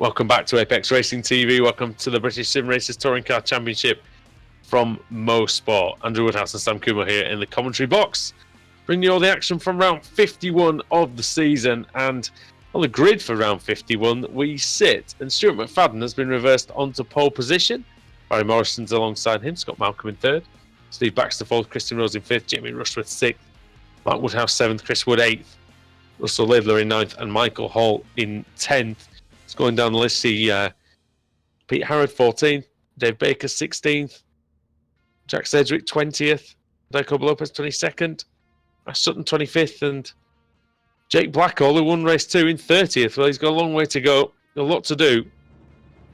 Welcome back to Apex Racing TV. Welcome to the British Sim Racers Touring Car Championship from Mo Sport. Andrew Woodhouse and Sam Coomer here in the commentary box, bringing you all the action from round 51 of the season. And on the grid for round 51, we sit, and Stuart McFadden has been reversed onto pole position. Barry Morrison's alongside him, Scott Malcolm in third, Steve Baxter fourth, Christian Rose in fifth, Jamie Rushworth sixth, Mark Woodhouse seventh, Chris Wood eighth, Russell Laidler in ninth, and Michael Hall in 10th. It's going down the list. See Pete Harrod 14th, Dave Baker 16th, Jack Sedgwick 20th, Jacob Lopez 22nd, Ash Sutton 25th, and Jake Blackall, who won race 2, in 30th. Well, he's got a long way to go, a lot to do,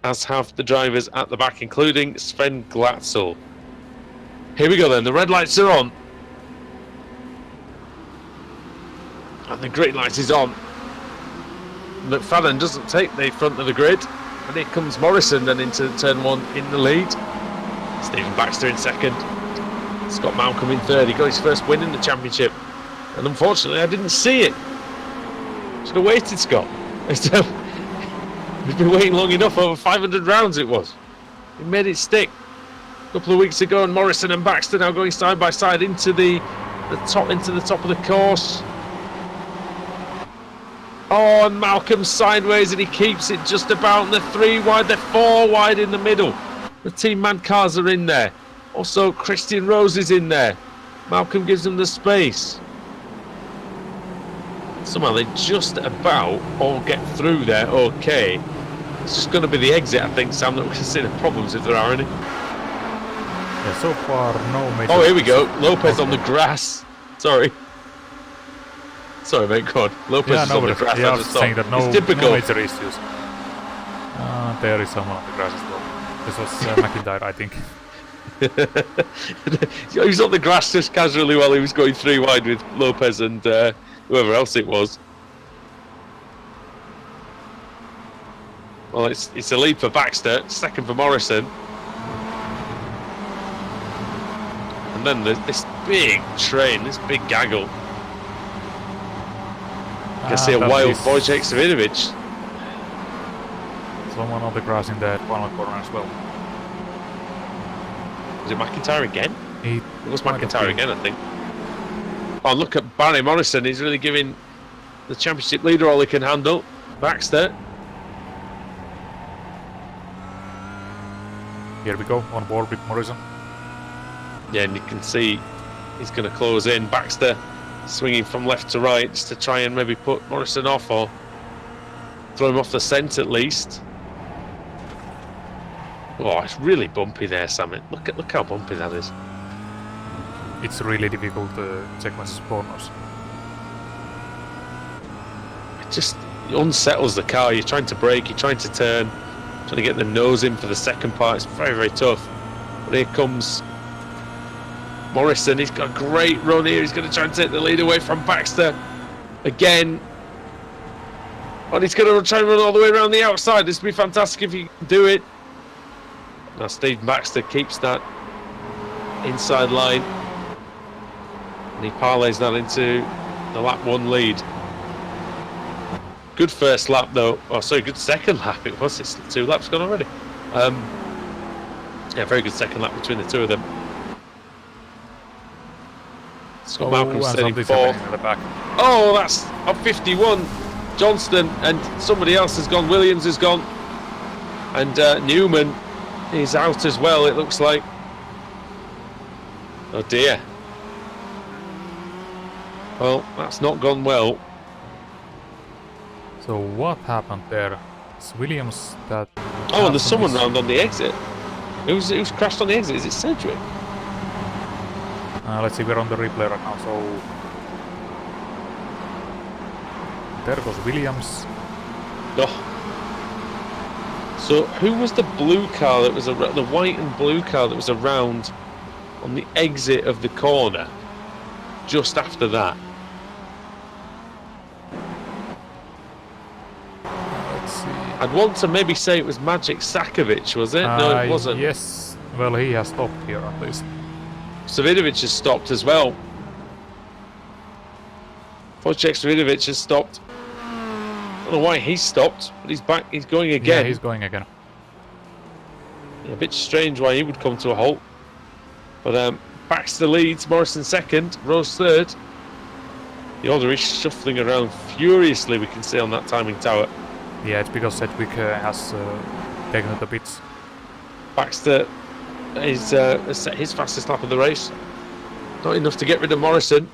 as have the drivers at the back, including Sven Glatzel. Here we go then, the red lights are on. And the green light is on. McFadden doesn't take the front of the grid. And here comes Morrison then into turn 1 in the lead. Stephen Baxter in second. Scott Malcolm in third. He got his first win in the championship. And unfortunately, I didn't see it. Should have waited, Scott. He's been waiting long enough, over 500 rounds it was. He made it stick a couple of weeks ago, and Morrison and Baxter now going side by side into the top of the course. Oh, and Malcolm sideways, and he keeps it just about. And they're 3 wide, they're 4 wide in the middle. The Team Man cars are in there. Also, Christian Rose is in there. Malcolm gives them the space. Somehow they just about all get through there okay. It's just going to be the exit, I think, Sam, that we're going to see the problems if there are any. Yeah, so far, no major... Oh, here we go. Lopez on the grass. Sorry, mate, go on. Lopez is on the grass. Yeah, I was saying that no major issues. There is someone on the grass as well. This was McIntyre, I think. He was on the grass just casually while he was going 3 wide with Lopez and whoever else it was. Well, it's a lead for Baxter, second for Morrison. And then this big train, this big gaggle. You can see a wild Wojciech Savinovic. Someone on the grass in the final corner as well. Was it McIntyre again? It was McIntyre again, I think. Oh, look at Barry Morrison. He's really giving the championship leader all he can handle. Baxter. Here we go, on board with Morrison. Yeah, and you can see he's going to close in. Baxter swinging from left to right just to try and maybe put Morrison off or throw him off the scent at least. Oh, it's really bumpy there, Sam. Look how bumpy that is. It's really difficult sequences of corners. It just unsettles the car. You're trying to brake, you're trying to turn, trying to get the nose in for the second part. It's very, very tough. But here comes Morrison. He's got a great run here. He's going to try and take the lead away from Baxter again. And he's going to try and run all the way around the outside. This would be fantastic if he can do it. Now Steve Baxter keeps that inside line. And he parlays that into the lap 1 lead. Good first lap though. Oh, sorry, good second lap it was. It's 2 laps gone already. Yeah, very good second lap between the two of them. Scott Malcolm sitting 4th. Oh, that's up 51. Johnston and somebody else has gone. Williams has gone. And Newman is out as well, it looks like. Oh dear. Well, that's not gone well. So what happened there? It's Williams that... Oh, and there's someone round on the exit. Who's crashed on the exit? Is it Sedgwick? Let's see, we're on the replay right now, so... There goes Williams. Oh. So who was the blue car that was the white and blue car that was around on the exit of the corner just after that? Let's see. I'd want to maybe say it was Magic Sakovic, was it? No, it wasn't. Yes, well, he has stopped here at least. Savinovic has stopped as well. Wojciech Savinovic has stopped. Don't know why he stopped, but he's back. He's going again. Yeah, he's going again. Yeah, a bit strange why he would come to a halt. But Baxter leads, Morrison second, Rose third. The order is shuffling around furiously, we can see on that timing tower. Yeah, it's because Sedgwick has taken the pits. Baxter is set his fastest lap of the race. Not enough to get rid of Morrison.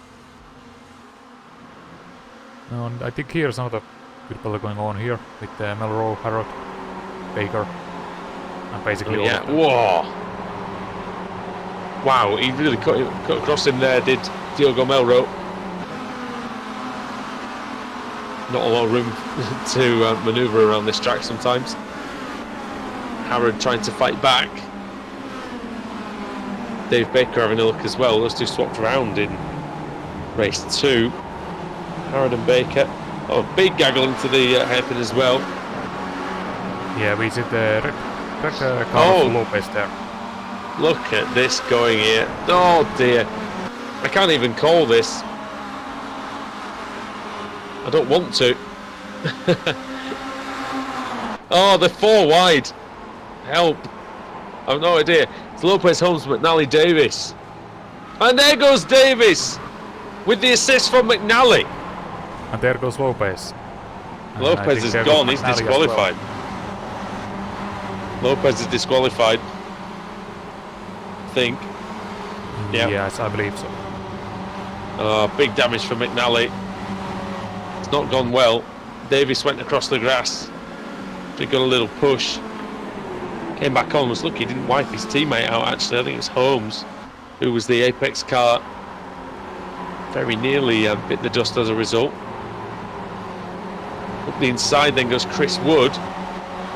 No, and I think here's another good battle going on here with Melrose, Harrod, Baker, and basically all of them. Whoa! Wow, he really cut across him there, did Diogo Melrose. Not a lot of room to manoeuvre around this track sometimes. Harrod trying to fight back. Dave Baker having a look as well. Those two swapped around in race 2. Harrod and Baker. Oh, a big gaggle into the hairpin as well. Yeah, we see the red car of Lopez there. Look at this going here. Oh dear. I can't even call this. I don't want to. Oh, they're 4 wide. Help. I've no idea. It's Lopez, Holmes, McNally, Davis. And there goes Davis with the assist from McNally. And there goes Lopez. Lopez is gone. He's disqualified. Lopez is disqualified. I think. Yeah. Yes, I believe so. Big damage for McNally. It's not gone well. Davis went across the grass. He got a little push. Came back on, was lucky he didn't wipe his teammate out actually. I think it was Holmes who was the apex car. Very nearly bit the dust as a result. Up the inside then goes Chris Wood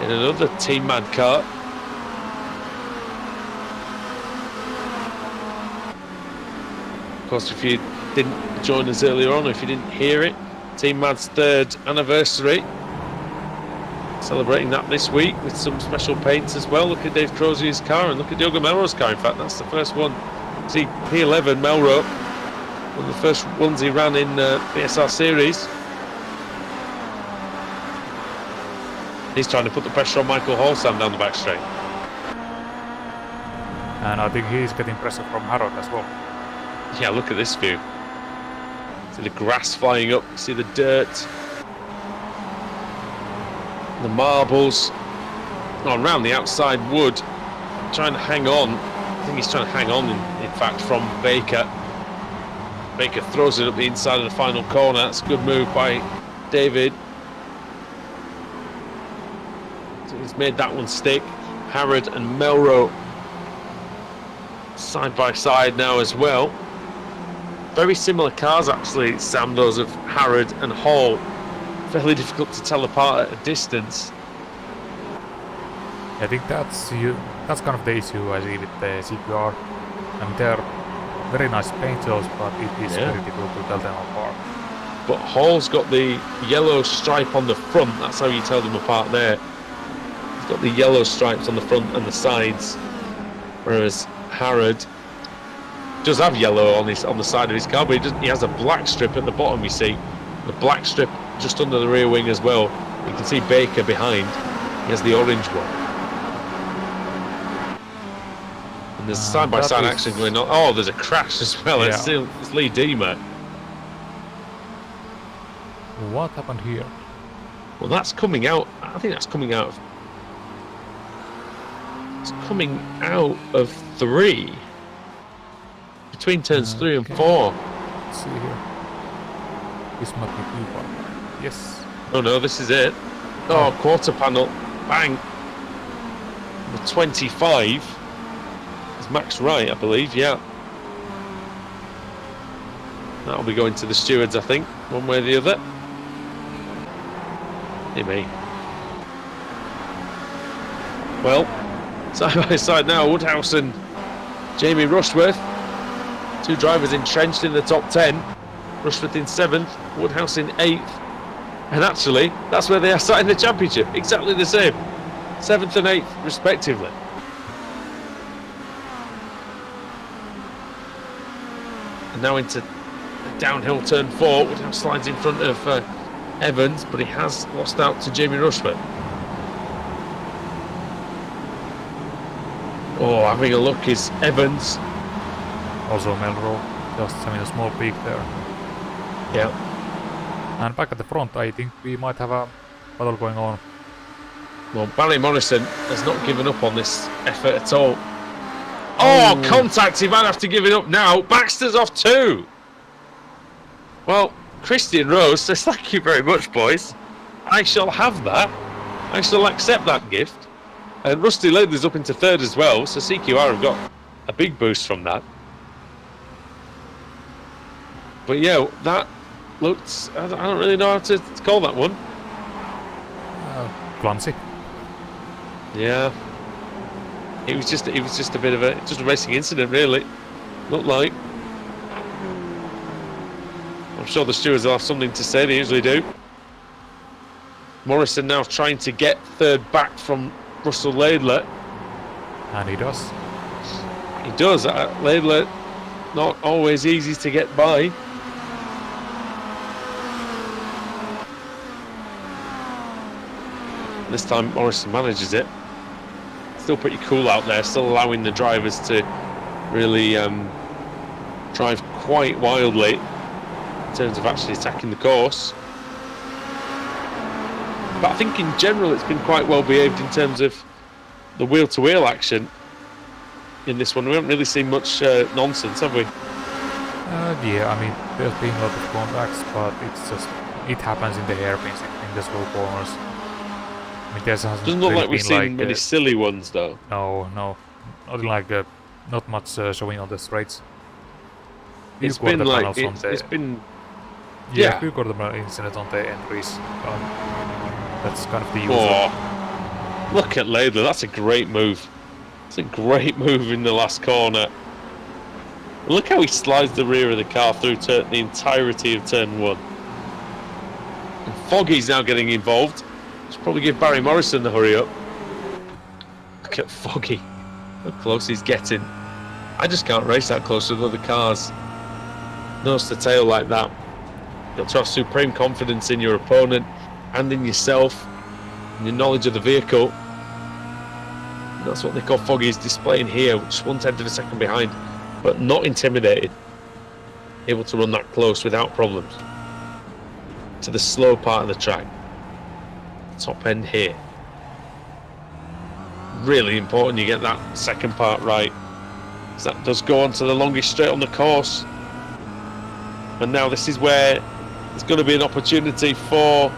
in another Team Mad car. Of course, if you didn't join us earlier on, if you didn't hear it, Team Mad's 3rd anniversary. Celebrating that this week with some special paints as well. Look at Dave Crozier's car and look at Diogo Melrose's car. In fact, that's the first one. See P11 Melrose, one of the first ones he ran in BSR Series. He's trying to put the pressure on Michael Holsam down the back straight. And I think he's getting pressure from Harrod as well. Yeah, look at this view. See the grass flying up, see the dirt. The marbles. Oh, around the outside Wood. Trying to hang on. I think he's trying to hang on, in fact, from Baker. Baker throws it up the inside of the final corner. That's a good move by David. So he's made that one stick. Harrod and Melrose side by side now as well. Very similar cars actually, Sam, those of Harrod and Hall. Fairly difficult to tell apart at a distance. I think that's kind of the issue I see with the CQR. And they're very nice paint jobs, but it is very difficult to tell them apart. But Hall's got the yellow stripe on the front, that's how you tell them apart there. He's got the yellow stripes on the front and the sides, whereas Harrod does have yellow on the side of his car, but he has a black strip at the bottom, you see. The black strip just under the rear wing as well. You can see Baker behind. He has the orange one. And there's side-by-side action going on. Oh, there's a crash as well. Yeah. It's Lee Deemer. What happened here? Well, that's coming out. I think that's coming out of... It's coming out of 3. Between turns 3 and 4. Let's see here. This might be too far. Yes. Oh no, this is it. Oh, quarter panel. Bang. The 25 is Max Wright, I believe. Yeah. That'll be going to the stewards, I think, one way or the other. Hey, mate. Well, side by side now, Woodhouse and Jamie Rushworth. 2 drivers entrenched in the top 10. Rushworth in 7th, Woodhouse in 8th. And actually, that's where they are starting the championship. Exactly the same. 7th and 8th, respectively. And now into downhill turn 4. Woodhouse slides in front of Evans, but he has lost out to Jamie Rushford. Oh, having a look is Evans. Also Melro, just having a small peak there. Yeah. And back at the front, I think we might have a battle going on. Well, Barry Morrison has not given up on this effort at all. Oh, contact! He might have to give it up now. Baxter's off too. Well, Christian Rose says, thank you very much, boys. I shall have that. I shall accept that gift. And Rusty Laidley's up into third as well, so CQR have got a big boost from that. But yeah, that looked... I don't really know how to call that one. Clumsy. Yeah. It was just a bit of a racing incident, really. Looked like. I'm sure the stewards will have something to say, they usually do. Morrison now trying to get third back from Russell Laidler. And he does. He does. Laidler, not always easy to get by. This time Morrison manages it. Still pretty cool out there, still allowing the drivers to really drive quite wildly in terms of actually attacking the course. But I think in general it's been quite well behaved in terms of the wheel-to-wheel action in this one. We haven't really seen much nonsense, have we? Yeah, I mean, there's been a lot of contacts, but it happens in the hairpins, in the slow corners. I mean, Doesn't look like we've seen many silly ones, though. No, nothing like not much showing on the straights. It's been like it's been. Yeah, few quarter incidents on the entries. That's kind of the usual. Look at Laidler, that's a great move. It's a great move in the last corner. Look how he slides the rear of the car through the entirety of turn 1. And Foggy's now getting involved. Should probably give Barry Morrison the hurry up. Look at Foggy. How close he's getting. I just can't race that close with other cars. Nose to tail like that. You've got to have supreme confidence in your opponent and in yourself and your knowledge of the vehicle. And that's what Nico Foggy is displaying here, just 1/10 of a second behind, but not intimidated. Able to run that close without problems to the slow part of the track. Top end here. Really important you get that second part right, because that does go on to the longest straight on the course. And now this is where there's going to be an opportunity for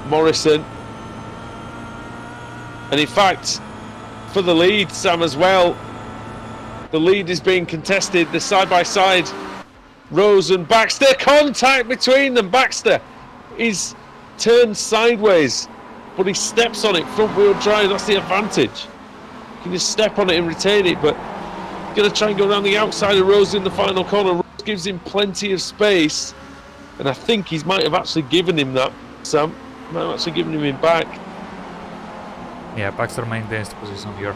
Morrison, and in fact for the lead, Sam, as well. The lead is being contested, the side by side, Rose and Baxter. Contact between them. Baxter is turned sideways, but he steps on it, front wheel drive. That's the advantage. You can just step on it and retain it, but going to try and go around the outside of Rose in the final corner. Rose gives him plenty of space, and I think he might have actually given him that, Sam. Might have actually given him back. Yeah, Baxter maintains the position here.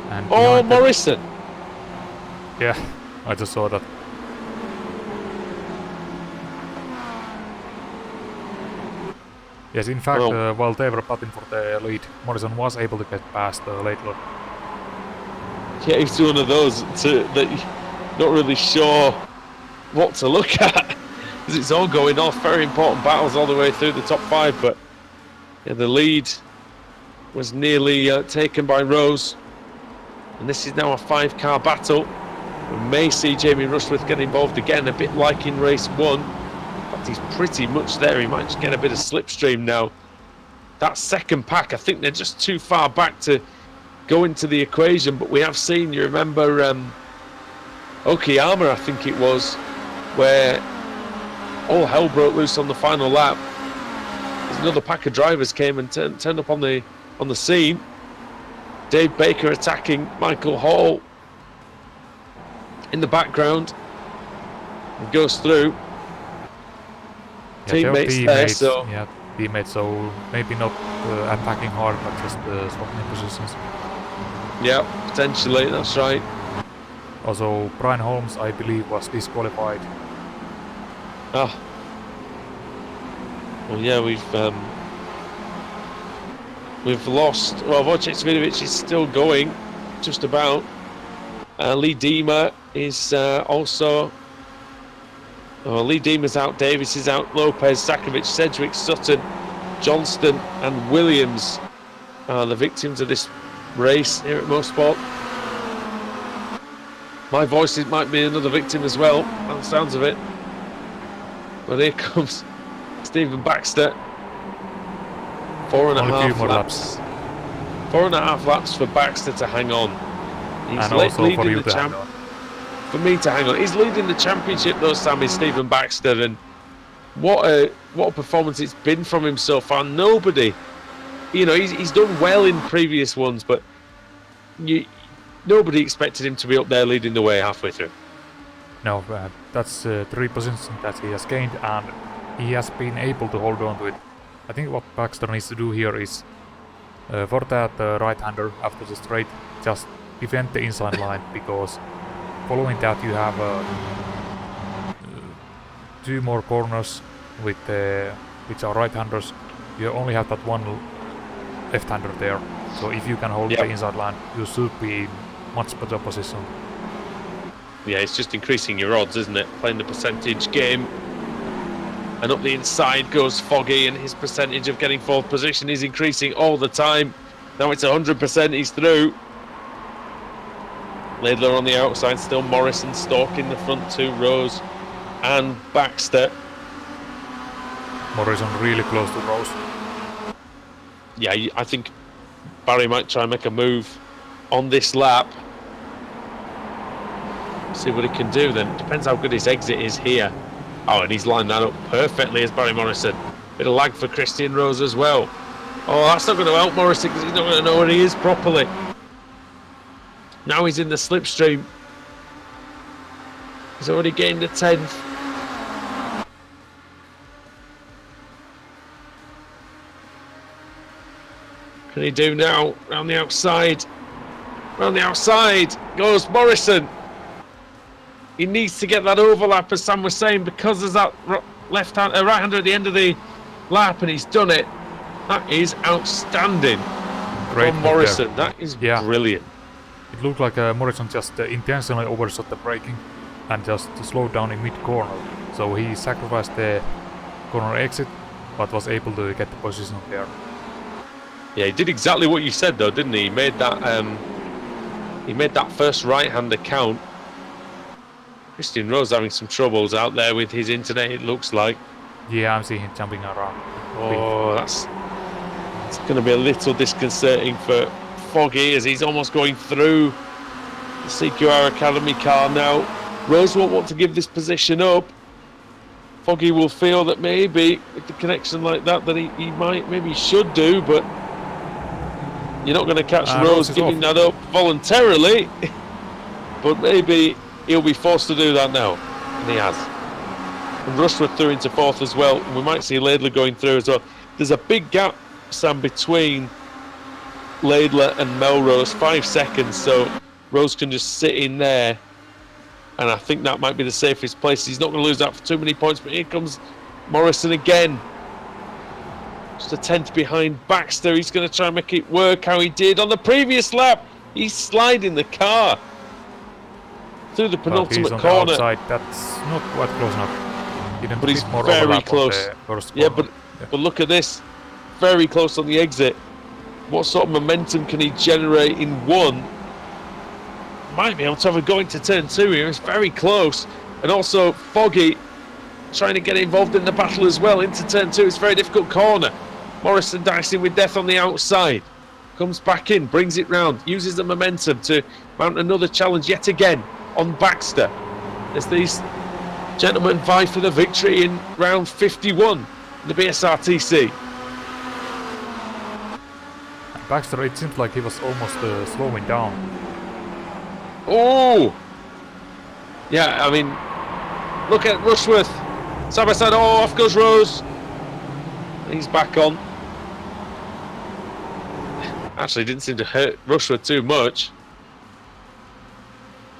And Morrison! Yeah, I just saw that. Yes, in fact, while they were batting for the lead, Morrison was able to get past Laidler. Yeah, he's one of those that you're not really sure what to look at, because it's all going off. Very important battles all the way through the top 5, but yeah, the lead was nearly taken by Rose, and this is now a 5-car battle. We may see Jamie Rushworth get involved again, a bit like in race 1. In fact, he's pretty much there. He might just get a bit of slipstream now. That second pack, I think they're just too far back to go into the equation, but we have seen, you remember Okayama, I think it was, where all hell broke loose on the final lap. There's another pack of drivers came and turned up on the scene. Dave Baker attacking Michael Hall in the background. He goes through. Yeah, teammates there, so yeah, teammates. So maybe not attacking hard, but just swapping positions. Yeah, potentially, that's right. Also, Brian Holmes, I believe, was disqualified. Ah. Well, yeah, we've lost. Well, Wojciech Vidovic is still going, just about. Lee Diemer is also. Oh, Lee Diemer's out. Davis is out. Lopez, Sakovic, Sedgwick, Sutton, Johnston, and Williams are the victims of this race here at Motorsport. My voice might be another victim as well, by the sounds of it. But here comes Stephen Baxter. 4.5 laps. 4.5 laps for Baxter to hang on. He's And also for you leading the to hang on. For me to hang on. He's leading the championship though, Sam, is Stephen Baxter, and what a performance it's been from him so far. Nobody, you know, he's done well in previous ones, but nobody expected him to be up there leading the way halfway through. No, that's 3 positions that he has gained, and he has been able to hold on to it. I think what Baxter needs to do here is, for that right-hander after the straight, just defend the inside line, because following that you have 2 more corners with which are right-handers. You only have that one left-hander there, so if you can hold the inside line, you should be in much better position. Yeah, it's just increasing your odds, isn't it? Playing the percentage game. And up the inside goes Foggy, and his percentage of getting 4th position is increasing all the time. Now it's 100%, he's through. Laidler on the outside, still Morrison stalking the front 2 rows, and Baxter. Morrison really close to Rose. Yeah, I think Barry might try and make a move on this lap. See what he can do then. Depends how good his exit is here. Oh, and he's lined that up perfectly as Barry Morrison. Bit of lag for Christian Rose as well. Oh, that's not going to help Morrison because he's not going to know where he is properly. Now he's in the slipstream. He's already gained the 10th. What can he do now? Round the outside. Round the outside goes Morrison. He needs to get that overlap, as Sam was saying, because there's that right-hander at the end of the lap, and he's done it. That is outstanding. Great from Morrison. That is brilliant. It looked like Morrison just intentionally overshot the braking and just slowed down in mid-corner. So he sacrificed the corner exit, but was able to get the position there. Yeah, he did exactly what you said, though, didn't he? He made that first right-hander count. Christian Rose having some troubles out there with his internet, it looks like. Yeah, I'm seeing him jumping around. Oh, it's going to be a little disconcerting for Foggy as he's almost going through the CQR Academy car now. Rose won't want to give this position up. Foggy will feel that maybe with the connection like that he might, maybe he should do, but you're not going to catch Rose giving that up voluntarily. But maybe he'll be forced to do that now, and he has. And Rushworth through into 4th as well. We might see Laidler going through as well. There's a big gap, Sam, between Laidler and Melrose, 5 seconds, so Rose can just sit in there, and I think that might be the safest place. He's not going to lose that for too many points, but here comes Morrison again. Just a 10th behind Baxter. He's going to try and make it work how he did on the previous lap. He's sliding the car through the penultimate corner. Outside. That's not quite close enough. But he's very close. Yeah, but look at this. Very close on the exit. What sort of momentum can he generate in 1? Might be able to have a go into turn 2 here. It's very close. And also Foggy trying to get involved in the battle as well into turn 2. It's a very difficult corner. Morrison dicing with death on the outside. Comes back in, brings it round, uses the momentum to mount another challenge yet again on Baxter as these gentlemen vie for the victory in round 51 in the BSRTC. Baxter, it seems like he was almost slowing down. Oh! Yeah, I mean, look at Rushworth. Side by side, off goes Rose. He's back on. Actually, didn't seem to hurt Rushworth too much.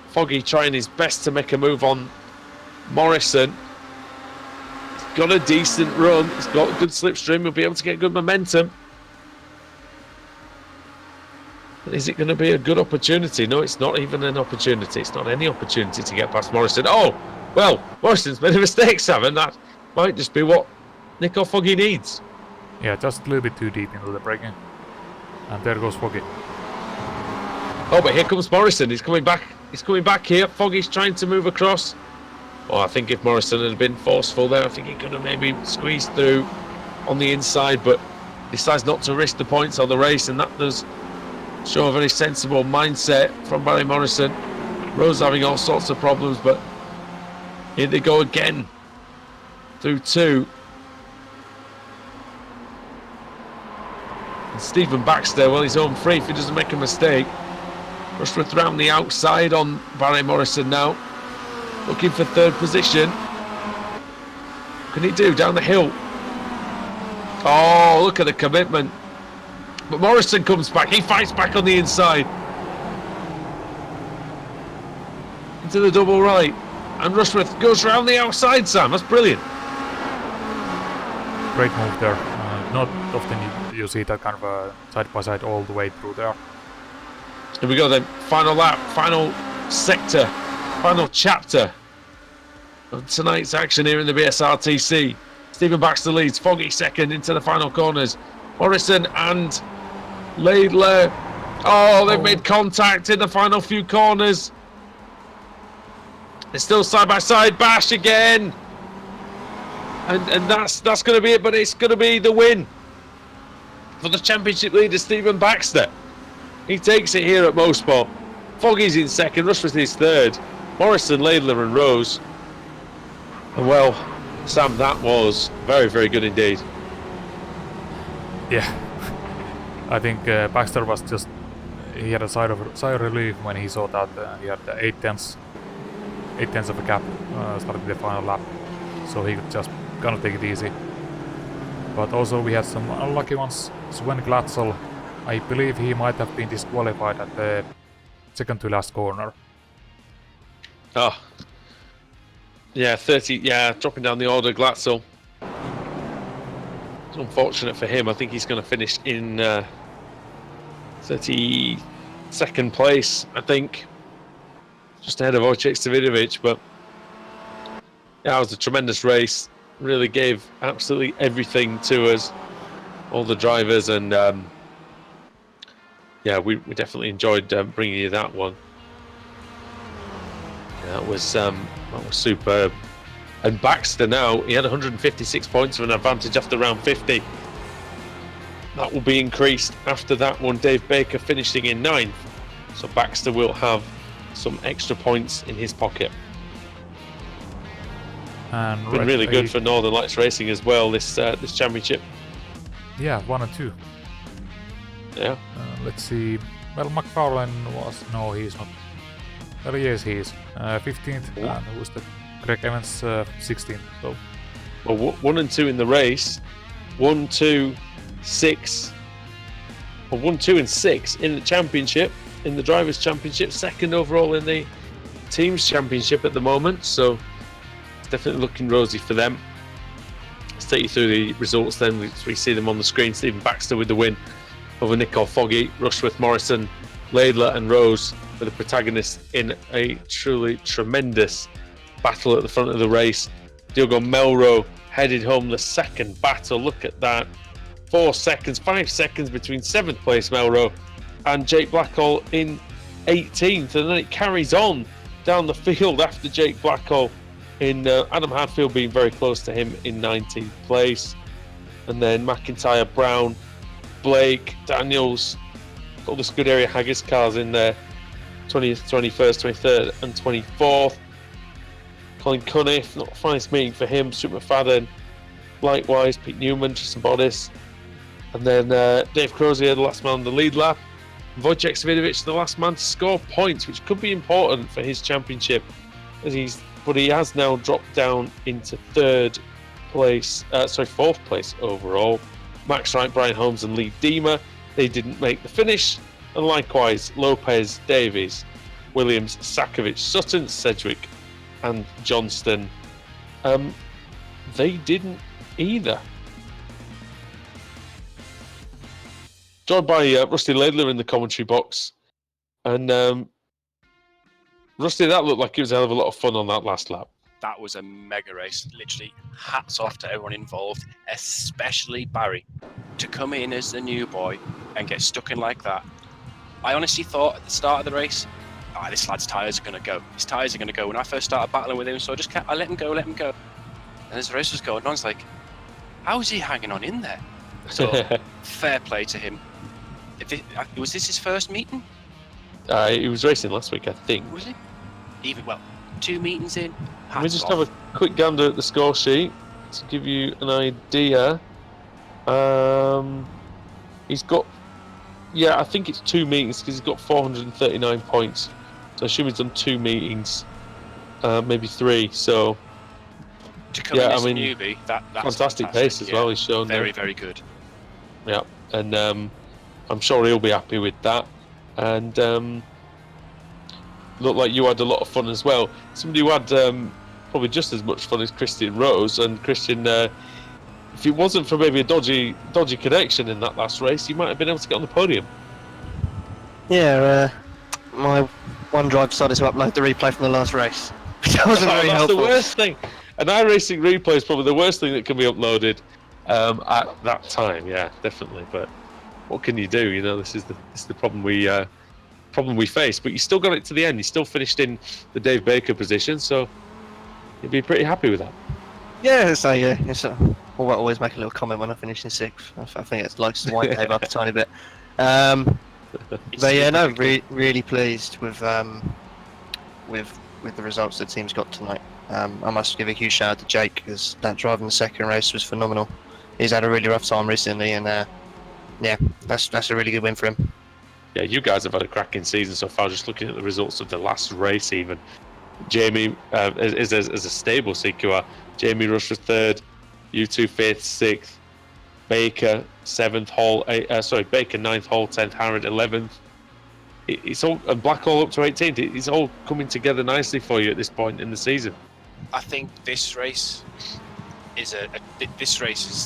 Foggy trying his best to make a move on Morrison. got a decent run. He's got a good slipstream. He'll be able to get good momentum. But is it going to be a good opportunity? No, it's not even an opportunity. It's not any opportunity to get past Morrison. Oh, well, Morrison's made a mistake, Sam, and that might just be what Nico Foggy needs. Yeah, just a little bit too deep into the braking. And there goes Foggy. Oh, but here comes Morrison. He's coming back. He's coming back here. Foggy's trying to move across. Oh, I think if Morrison had been forceful there, I think he could have maybe squeezed through on the inside, but decides not to risk the points on the race, and that does show a very sensible mindset from Barry Morrison. Rose having all sorts of problems, but here they go again through 2. And Stephen Baxter, well, he's home free if he doesn't make a mistake. Rushworth round the outside on Barry Morrison now, looking for 3rd position. What can he do down the hill? Oh, look at the commitment. But Morrison comes back. He fights back on the inside. Into the double right. And Rushworth goes round the outside, Sam. That's brilliant. Great move there. Not often you see that kind of a side-by-side all the way through there. Here we go then. Final lap, final sector, final chapter of tonight's action here in the BSRTC. Stephen Baxter leads. Foggy second into the final corners. Morrison and Laidler. Oh, they've made contact in the final few corners. They're still side by side. Bash again. And that's going to be it, but it's going to be the win for the championship leader, Stephen Baxter. He takes it here at Mosport. Foggy's in second, Rushworth is third. Morrison, Laidler and Rose. And well, Sam, that was very, very good indeed. Yeah. I think Baxter was just... He had a sigh of relief when he saw that he had 8 tenths of a gap starting the final lap. So he could just kind of take it easy. But also we had some unlucky ones. Sven Glatzel, I believe he might have been disqualified at the second to last corner. Oh. Yeah, 30, dropping down the order, Glatzel. It's unfortunate for him. I think he's going to finish in 32nd place, I think. Just ahead of Wojciech Davidovich, but yeah, it was a tremendous race. Really gave absolutely everything to us, all the drivers, and yeah, we definitely enjoyed bringing you that one. Yeah, that was superb. And Baxter now, he had 156 points of an advantage after round 50. That will be increased after that one. Dave Baker finishing in 9th, so Baxter will have some extra points in his pocket. And been really good for Northern Lights Racing as well, this championship. Yeah, 1 and 2. Yeah. Let's see. Well, McFarlane was... No, he's not. Well, yes, he is. 15th. Ooh. And who was that? Greg Evans, 16th. So. Well, 1 and 2 in the race. 1, 2, 6. Well, 1, 2 and 6 in the championship, in the Drivers' Championship. 2nd overall in the Teams' Championship at the moment. So it's definitely looking rosy for them. Let's take you through the results then. We see them on the screen. Stephen Baxter with the win over Nico Foggy, Rushworth, Morrison, Laidler and Rose were the protagonists in a truly tremendous battle at the front of the race. Diogo Melro headed home the second battle. Look at that. 4 seconds, 5 seconds between 7th place Melro and Jake Blackhall in 18th. And then it carries on down the field after Jake Blackhall in Adam Hadfield being very close to him in 19th place. And then McIntyre, Brown, Blake, Daniels, all the Scuderia Haggis cars in there. 20th, 21st, 23rd and 24th. Colin Cunniff, not the finest meeting for him. Stuart McFadden, likewise. Pete Newman, Tristan Bodis. And then Dave Crozier, the last man on the lead lap. Wojciech Davidovich, the last man to score points, which could be important for his championship. But he has now dropped down into 4th place overall. Max Wright, Brian Holmes and Lee Deemer, they didn't make the finish. And likewise, Lopez, Davies, Williams, Sakovic, Sutton, Sedgwick and Johnston. they didn't either. Joined by Rusty Laidler in the commentary box. And Rusty, that looked like it was a hell of a lot of fun on that last lap. That was a mega race. Literally, hats off to everyone involved, especially Barry, to come in as the new boy and get stuck in like that. I honestly thought at the start of the race, this lad's tyres are going to go. His tyres are going to go. When I first started battling with him, so I let him go. And as the race was going on, I was like, how is he hanging on in there? So, fair play to him. Was this his first meeting? He was racing last week, I think. Was he? 2 meetings in. Let me just have a quick gander at the score sheet to give you an idea. He's got, I think it's 2 meetings because he's got 439 points. So I assume he's done 2 meetings, maybe 3. So to come in as a newbie, that's fantastic pace as well. He's shown very, very good. Yeah, and I'm sure he'll be happy with that. And looked like you had a lot of fun as well. Somebody who had probably just as much fun as Christian Rose. And Christian, if it wasn't for maybe a dodgy connection in that last race, you might have been able to get on the podium. Yeah, my OneDrive decided to upload the replay from the last race. That wasn't very helpful. That's the worst thing. An iRacing replay is probably the worst thing that can be uploaded at that time. Yeah, definitely. But what can you do? You know, this is the problem we face. But you still got it to the end. You still finished in the Dave Baker position, so you'd be pretty happy with that. Yeah, so I'll always make a little comment when I finish in 6th. I think it's like to wind Dave up a tiny bit. But yeah, no, really pleased with the results the team's got tonight. I must give a huge shout out to Jake, because that drive in the second race was phenomenal. He's had a really rough time recently, and that's a really good win for him. Yeah, you guys have had a cracking season so far. Just looking at the results of the last race, even Jamie is a stable CQR. Jamie rushed for 3rd, you 2 5th, 6th, Baker 7th, Hall. Baker 9th, Hall 10th, Harrod 11th. It's all, and Blackhall up to 18th. It's all coming together nicely for you at this point in the season. I think this race is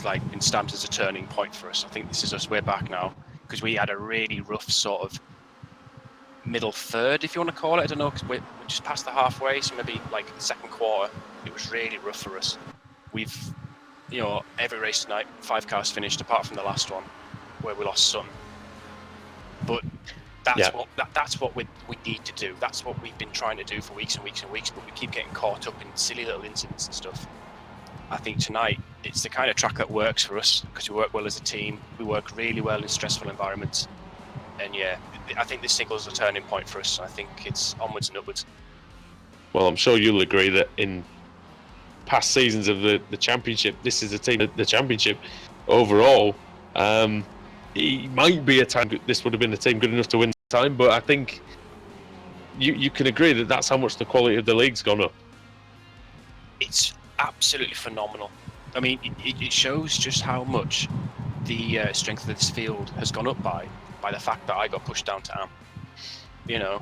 like been stamped as a turning point for us. I think this is us way back now, because we had a really rough sort of middle third, if you want to call it. I don't know, because we're just past the halfway, so maybe like the second quarter, it was really rough for us. We've, every race tonight, 5 cars finished, apart from the last one, where we lost Sutton. But that's what we need to do. That's what we've been trying to do for weeks and weeks and weeks, but we keep getting caught up in silly little incidents and stuff. I think tonight it's the kind of track that works for us, because we work well as a team. We work really well in stressful environments, and I think this signals a turning point for us. I think it's onwards and upwards. Well, I'm sure you'll agree that in past seasons of the championship, this is a team. The championship overall, it might be a time. This would have been a team good enough to win the time, but I think you can agree that that's how much the quality of the league's gone up. It's absolutely phenomenal. I mean, it shows just how much the strength of this field has gone up by the fact that I got pushed down to AM.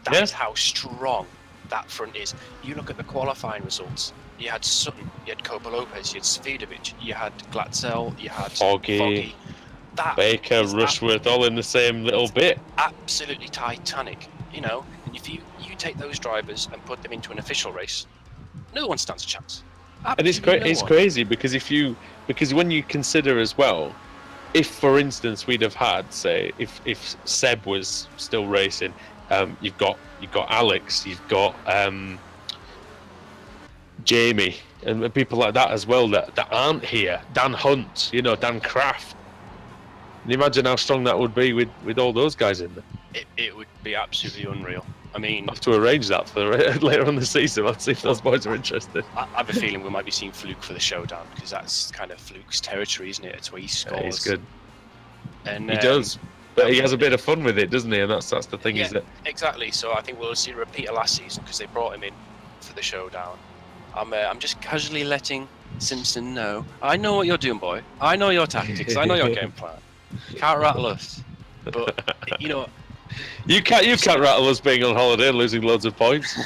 That's how strong that front is. You look at the qualifying results. You had Sutton, you had Copa Lopez, you had Svidovic, you had Glatzel, you had Foggy. Baker, Rushworth, all in the same little bit. Absolutely titanic. And if you take those drivers and put them into an official race, no one stands a chance. Absolutely and it's crazy because when you consider as well, if for instance we'd have had, say, if Seb was still racing, you've got Alex, you've got Jamie, and people like that as well that aren't here. Dan Hunt, Dan Kraft. Can you imagine how strong that would be with all those guys in there? It would be absolutely unreal. I mean, I'll have to arrange that for later on the season. Let's see if those boys are interested. I have a feeling we might be seeing Fluke for the showdown, because that's kind of Fluke's territory, isn't it? It's where he scores. He's good. And he does, but he has a bit of fun with it, doesn't he? And that's the thing, is that exactly. So I think we'll see a repeat of last season, because they brought him in for the showdown. I'm just casually letting Simpson know. I know what you're doing, boy. I know your tactics. I know your game plan. Can't rattle us, but you can't rattle us being on holiday and losing loads of points.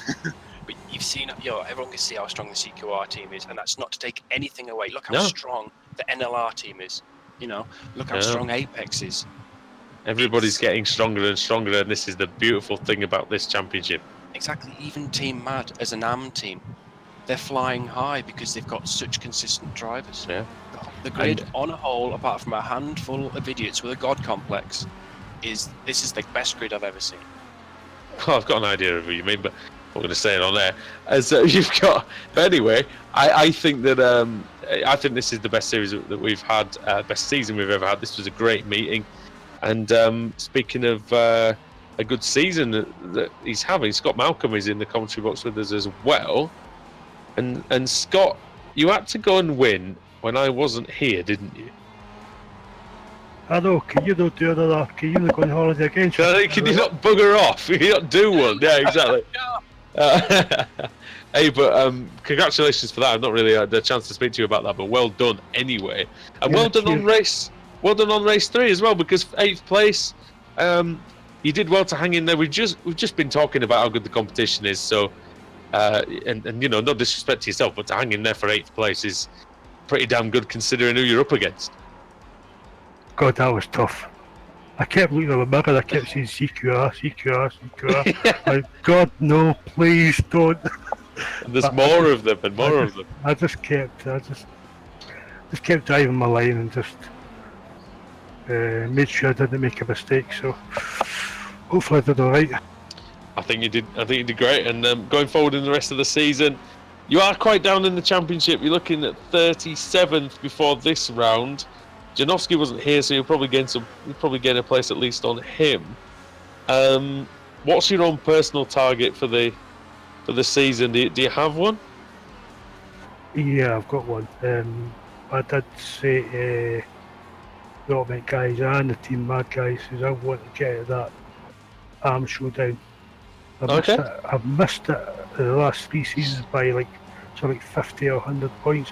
But you've seen, everyone can see how strong the CQR team is, and that's not to take anything away. Look how No. strong the NLR team is. Look how Yeah. strong Apex is. Everybody's getting stronger and stronger, and this is the beautiful thing about this championship. Exactly. Even Team Mad as an AM team, they're flying high because they've got such consistent drivers. Yeah. The grid on a whole, apart from a handful of idiots with a god complex, this is the best grid I've ever seen. Oh, I've got an idea of who you mean, but I'm not going to say it on there. As you've got, but anyway, I think that I think this is the best series that we've had, best season we've ever had. This was a great meeting, and speaking of a good season that he's having, Scott Malcolm is in the commentary box with us as well, and Scott, you had to go and win when I wasn't here, didn't you? I know, can you not do another, can you not go on holiday again? Can you not bugger off? Can you not do one? Yeah, exactly. Hey, but congratulations for that. I've not really had the chance to speak to you about that, but well done anyway. And Yeah, well done on cheers. well done on race 3 as well, because 8th place, you did well to hang in there. We've just been talking about how good the competition is, so and no disrespect to yourself, but to hang in there for 8th place is pretty damn good considering who you're up against. God, that was tough. I kept looking at the mirror, I kept saying CQR. Like, God, no, please don't. And there's more of them and more of them. I just kept driving my line and just made sure I didn't make a mistake. So hopefully I did all right. I think you did great. And going forward in the rest of the season, you are quite down in the championship. You're looking at 37th before this round. Janowski wasn't here, so you'll probably gain a place at least on him. What's your own personal target for the season? Do you have one? Yeah, I've got one. I did say the Ultimate guys and the Team Mad guys is I want to get that arm showdown. I've missed it the last 3 seasons by like 50 or 100 points.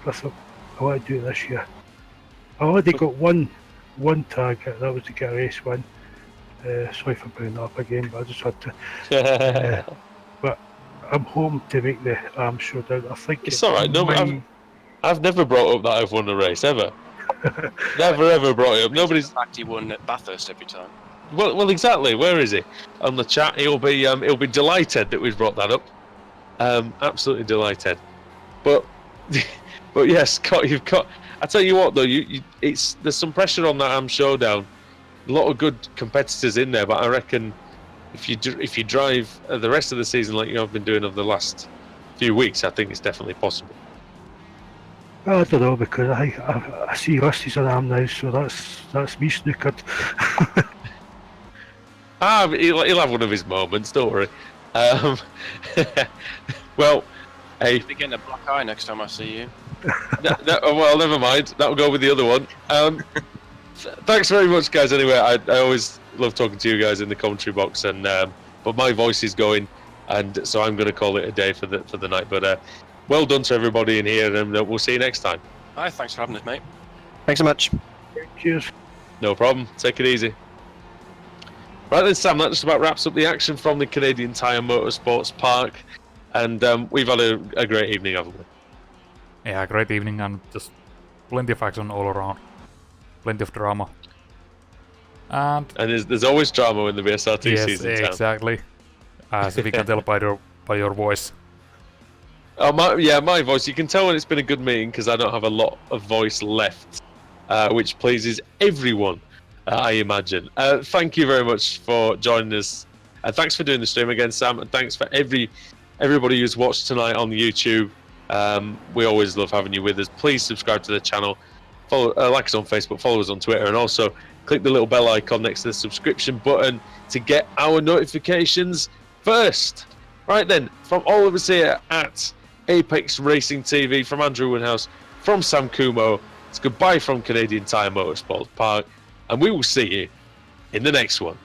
But I thought I want to do it this year. I already got one target, that was to get a race win. Sorry for bringing that up again, but I just had to. But I'm home to make the arm showdown. I think it's all right. No, I've never brought up that I've won a race ever. Never ever brought it up. Nobody's. In fact, he won at Bathurst every time. Well, exactly. Where is he? On the chat, he'll be delighted that we've brought that up. Absolutely delighted. But yes, Scott, you've got. I tell you what, though, there's some pressure on that AM showdown. A lot of good competitors in there, but I reckon if you drive the rest of the season like you have been doing over the last few weeks, I think it's definitely possible. Well, I don't know, because I see Rusty's an arm now, so that's me snookered. He'll have one of his moments, don't worry. Well, hey. You're getting a black eye next time I see you. Well, never mind. That'll go with the other one. Thanks very much, guys. Anyway, I always love talking to you guys in the commentary box, and but my voice is going, and so I'm going to call it a day for the night. But well done to everybody in here, and we'll see you next time. Hi, thanks for having us, mate. Thanks so much. Cheers. No problem. Take it easy. Right then, Sam, that just about wraps up the action from the Canadian Tire Motorsports Park, and we've had a great evening, haven't we? Yeah, great evening, and just plenty of action all around. Plenty of drama. And there's always drama when the BSRTC yes, is in town. exactly. As we can tell by your voice. Oh, my voice. You can tell when it's been a good meeting because I don't have a lot of voice left, which pleases everyone, I imagine. Thank you very much for joining us. Thanks for doing the stream again, Sam, and thanks for everybody who's watched tonight on YouTube. We always love having you with us. Please subscribe to the channel, follow, like us on Facebook, follow us on Twitter, and also click the little bell icon next to the subscription button to get our notifications first. Right then, from all of us here at Apex Racing TV, from Andrew Woodhouse, from Sam Kumo, it's goodbye from Canadian Tire Motorsports Park, and we will see you in the next one.